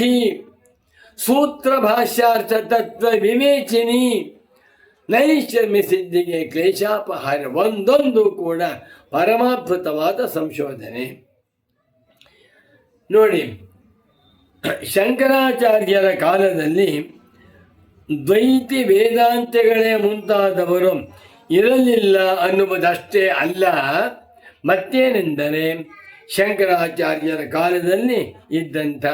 ಸೂತ್ರ ಭಾಷ್ಯಾರ್ಥ ತತ್ವ ವಿವೇಚಿನಿ, ನೈಷ್ಕರ್ಮ್ಯ ಸಿದ್ಧಿಗೆ ಕ್ಲೇಶಾಪಹಾರ, ಒಂದೊಂದು ಕೂಡ ಪರಮಾದ್ಭುತವಾದ ಸಂಶೋಧನೆ. ನೋಡಿ, ಶಂಕರಾಚಾರ್ಯರ ಕಾಲದಲ್ಲಿ ದ್ವೈತಿ ವೇದಾಂತಗಳೇ ಮುಂತಾದವರು ಇರಲಿಲ್ಲ ಅನ್ನುವುದಷ್ಟೇ ಅಲ್ಲ, ಮತ್ತೇನೆಂದರೆ ಶಂಕರಾಚಾರ್ಯರ ಕಾಲದಲ್ಲಿ ಇದ್ದಂಥ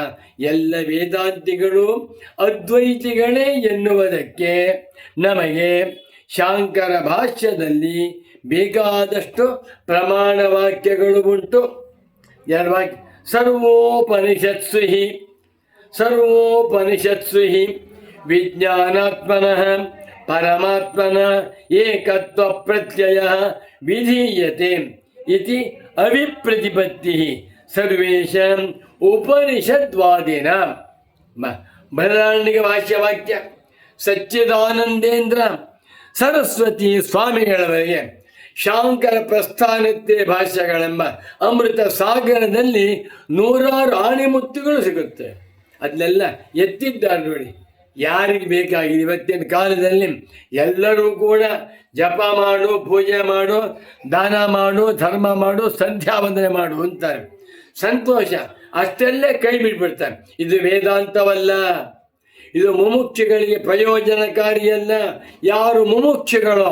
ಎಲ್ಲ ವೇದಾಂತಿಗಳು ಅದ್ವೈತಿಗಳೇ ಎನ್ನುವುದಕ್ಕೆ ನಮಗೆ ಶಾಂಕರ ಭಾಷ್ಯದಲ್ಲಿ ಬೇಕಾದಷ್ಟು ಪ್ರಮಾಣ ವಾಕ್ಯಗಳು ಉಂಟು. ಎರಡು ವಾಕ್ಯ, ಸರ್ವೋಪನಿಷತ್ಸು ಹಿ ವಿಜ್ಞಾನಾತ್ಮನಃ ಪರಮಾತ್ಮನ ಏಕತ್ವ ಪ್ರತ್ಯಯ ವಿಧೀಯತೆ ಇತಿ ಅವಿಪ್ರತಿಪತ್ತಿ ಸರ್ವೇಷಾಂ ಉಪನಿಷದ್ವಾದಿನಾಂ. ಬೃಹದಾರಣ್ಯಕ ಭಾಷ್ಯವಾಕ್ಯ ಸಚ್ಚಿದಾನಂದೇಂದ್ರ ಸರಸ್ವತಿ ಸ್ವಾಮಿಗಳವರೆಗೆ ಶಾಂಕರ ಪ್ರಸ್ಥಾನೋತ್ತರ ಭಾಷ್ಯಗಳೆಂಬ ಅಮೃತ ಸಾಗರದಲ್ಲಿ ನೂರಾರು ಆಣೆಮುತ್ತುಗಳು ಸಿಗುತ್ತೆ. ಅದನ್ನೆಲ್ಲ ಎತ್ತಿದ್ದಾರೆ ನೋಡಿ. ಯಾರಿಗೆ ಬೇಕಾಗಿದೆ ಇವತ್ತಿನ ಕಾಲದಲ್ಲಿ ಎಲ್ಲರೂ ಕೂಡ ಜಪ ಮಾಡು, ಪೂಜೆ ಮಾಡು, ದಾನ ಮಾಡು, ಧರ್ಮ ಮಾಡು, ಸಂಧ್ಯಾವಂದನೆ ಮಾಡು ಅಂತಾರೆ. ಸಂತೋಷ, ಅಷ್ಟೆಲ್ಲೇ ಕೈ ಬಿಟ್ಬಿಡ್ತಾರೆ. ಇದು ವೇದಾಂತವಲ್ಲ, ಇದು ಮುಮುಕ್ಷುಗಳಿಗೆ ಪ್ರಯೋಜನಕಾರಿಯಲ್ಲ. ಯಾರು ಮುಮುಕ್ಷುಗಳು,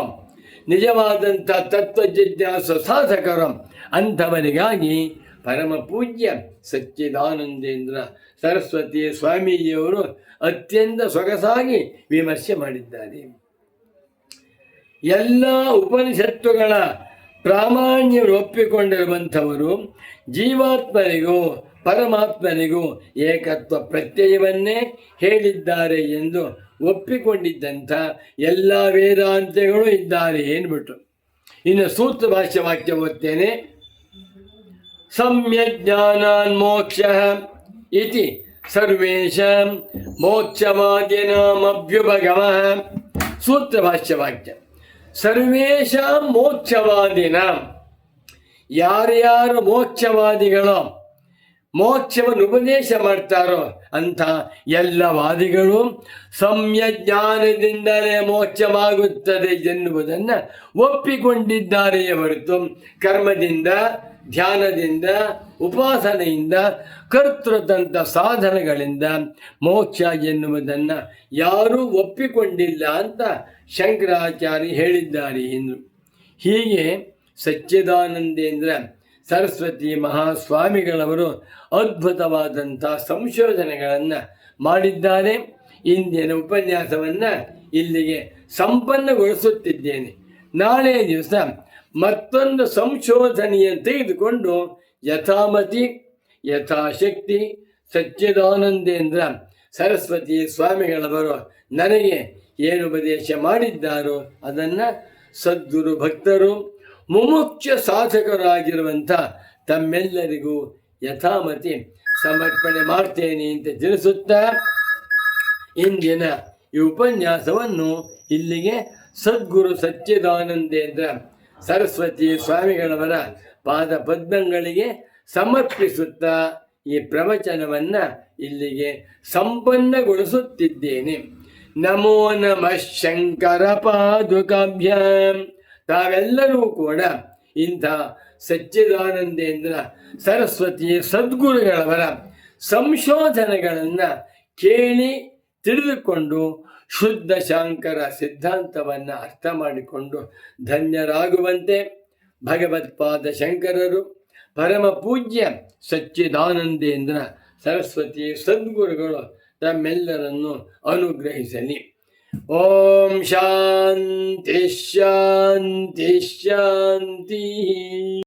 ನಿಜವಾದಂಥ ತತ್ವ ಜಿಜ್ಞಾಸ ಸಾಧಕರು, ಅಂಥವರಿಗಾಗಿ ಪರಮ ಪೂಜ್ಯ ಸಚ್ಚಿದಾನಂದೇಂದ್ರ ಸರಸ್ವತಿ ಸ್ವಾಮೀಜಿಯವರು ಅತ್ಯಂತ ಸೊಗಸಾಗಿ ವಿಮರ್ಶೆ ಮಾಡಿದ್ದಾರೆ. ಎಲ್ಲ ಉಪನಿಷತ್ತುಗಳ ಪ್ರಾಮಾಣ್ಯ ಒಪ್ಪಿಕೊಂಡಿರುವಂಥವರು ಜೀವಾತ್ಮನಿಗೂ ಪರಮಾತ್ಮನಿಗೂ ಏಕತ್ವ ಪ್ರತ್ಯಯವನ್ನೇ ಹೇಳಿದ್ದಾರೆ ಎಂದು ಒಪ್ಪಿಕೊಂಡಿದ್ದಂಥ ಎಲ್ಲ ವೇದಾಂತಗಳು ಇದ್ದಾರೆ ಏನ್ಬಿಟ್ಟು. ಇನ್ನು ಸೂತ್ರ ಭಾಷ್ಯ ವಾಕ್ಯ ಓದ್ತೇನೆ. ಸಮ್ಯಜ್ಞಾನಾನ್ ಮೋಕ್ಷ ಇತಿ ಸರ್ವೇಷಾಂ ಮೋಕ್ಷವಾದಿನಾಮಭ್ಯುಪಗಮಃ. ಸೂತ್ರ ಭಾಷ್ಯ ವಾಕ್ಯ ಸರ್ವೇಷಾಂ ಮೋಕ್ಷವಾದಿನಾಂ, ಯಾರ್ಯಾರು ಮೋಕ್ಷವಾದಿಗಳು, ಮೋಕ್ಷವನ್ನು ಉಪದೇಶ ಮಾಡ್ತಾರೋ ಅಂಥ ಎಲ್ಲ ವಾದಿಗಳು ಸಮ್ಯಜ್ಞಾನದಿಂದಲೇ ಮೋಕ್ಷವಾಗುತ್ತದೆ ಎನ್ನುವುದನ್ನು ಒಪ್ಪಿಕೊಂಡಿದ್ದಾರೆಯೇ ಹೊರತು ಕರ್ಮದಿಂದ, ಧ್ಯಾನದಿಂದ, ಉಪಾಸನೆಯಿಂದ, ಕರ್ತೃತಂತ್ರ ಸಾಧನಗಳಿಂದ ಮೋಕ್ಷ ಎನ್ನುವುದನ್ನು ಯಾರೂ ಒಪ್ಪಿಕೊಂಡಿಲ್ಲ ಅಂತ ಶಂಕರಾಚಾರ್ಯ ಹೇಳಿದ್ದಾರೆ ಎಂದು. ಹೀಗೆ ಸಚ್ಚಿದಾನಂದೇಂದ್ರ ಸರಸ್ವತಿ ಮಹಾಸ್ವಾಮಿಗಳವರು ಅದ್ಭುತವಾದಂಥ ಸಂಶೋಧನೆಗಳನ್ನು ಮಾಡಿದ್ದಾರೆ. ಇಂದಿನ ಉಪನ್ಯಾಸವನ್ನು ಇಲ್ಲಿಗೆ ಸಂಪನ್ನಗೊಳಿಸುತ್ತಿದ್ದೇನೆ. ನಾಳೆ ದಿವಸ ಮತ್ತೊಂದು ಸಂಶೋಧನೆಯನ್ನು ತೆಗೆದುಕೊಂಡು ಯಥಾಮತಿ ಯಥಾಶಕ್ತಿ ಸಚ್ಚಿದಾನಂದೇಂದ್ರ ಸರಸ್ವತಿ ಸ್ವಾಮಿಗಳವರು ನನಗೆ ಏನು ಉಪದೇಶ ಮಾಡಿದ್ದಾರೋ ಅದನ್ನು ಸದ್ಗುರು ಭಕ್ತರು ಮುಮುಕ್ಷ ಸಾಧಕರಾಗಿರುವಂಥ ತಮ್ಮೆಲ್ಲರಿಗೂ ಯಥಾಮತಿ ಸಮರ್ಪಣೆ ಮಾಡ್ತೇನೆ ಅಂತ ತಿಳಿಸುತ್ತಾ ಇಂದಿನ ಈ ಉಪನ್ಯಾಸವನ್ನು ಇಲ್ಲಿಗೆ ಸದ್ಗುರು ಸಚ್ಚಿದಾನಂದೇಂದ್ರ ಸರಸ್ವತಿ ಸ್ವಾಮಿಗಳವರ ಪಾದ ಪದ್ಮಗಳಿಗೆ ಸಮರ್ಪಿಸುತ್ತಾ ಈ ಪ್ರವಚನವನ್ನು ಇಲ್ಲಿಗೆ ಸಂಪನ್ನಗೊಳಿಸುತ್ತಿದ್ದೇನೆ. ನಮೋ ನಮಃ ಶಂಕರ ಪಾದುಕಾಭ್ಯಾಂ. ತಾವೆಲ್ಲರೂ ಕೂಡ ಇಂಥ ಸಚ್ಚಿದಾನಂದೇಂದ್ರ ಸರಸ್ವತಿ ಸದ್ಗುರುಗಳವರ ಸಂಶೋಧನೆಗಳನ್ನು ಕೇಳಿ ತಿಳಿದುಕೊಂಡು ಶುದ್ಧ ಶಾಂಕರ ಸಿದ್ಧಾಂತವನ್ನು ಅರ್ಥ ಮಾಡಿಕೊಂಡು ಧನ್ಯರಾಗುವಂತೆ ಭಗವತ್ಪಾದ ಶಂಕರರು ಪರಮ ಪೂಜ್ಯ ಸಚ್ಚಿದಾನಂದೇಂದ್ರ ಸರಸ್ವತಿ ಸದ್ಗುರುಗಳು ತಮ್ಮೆಲ್ಲರನ್ನು ಅನುಗ್ರಹಿಸಲಿ. ಓಂ ಶಾಂತಿ ಶಾಂತಿ ಶಾಂತಿ.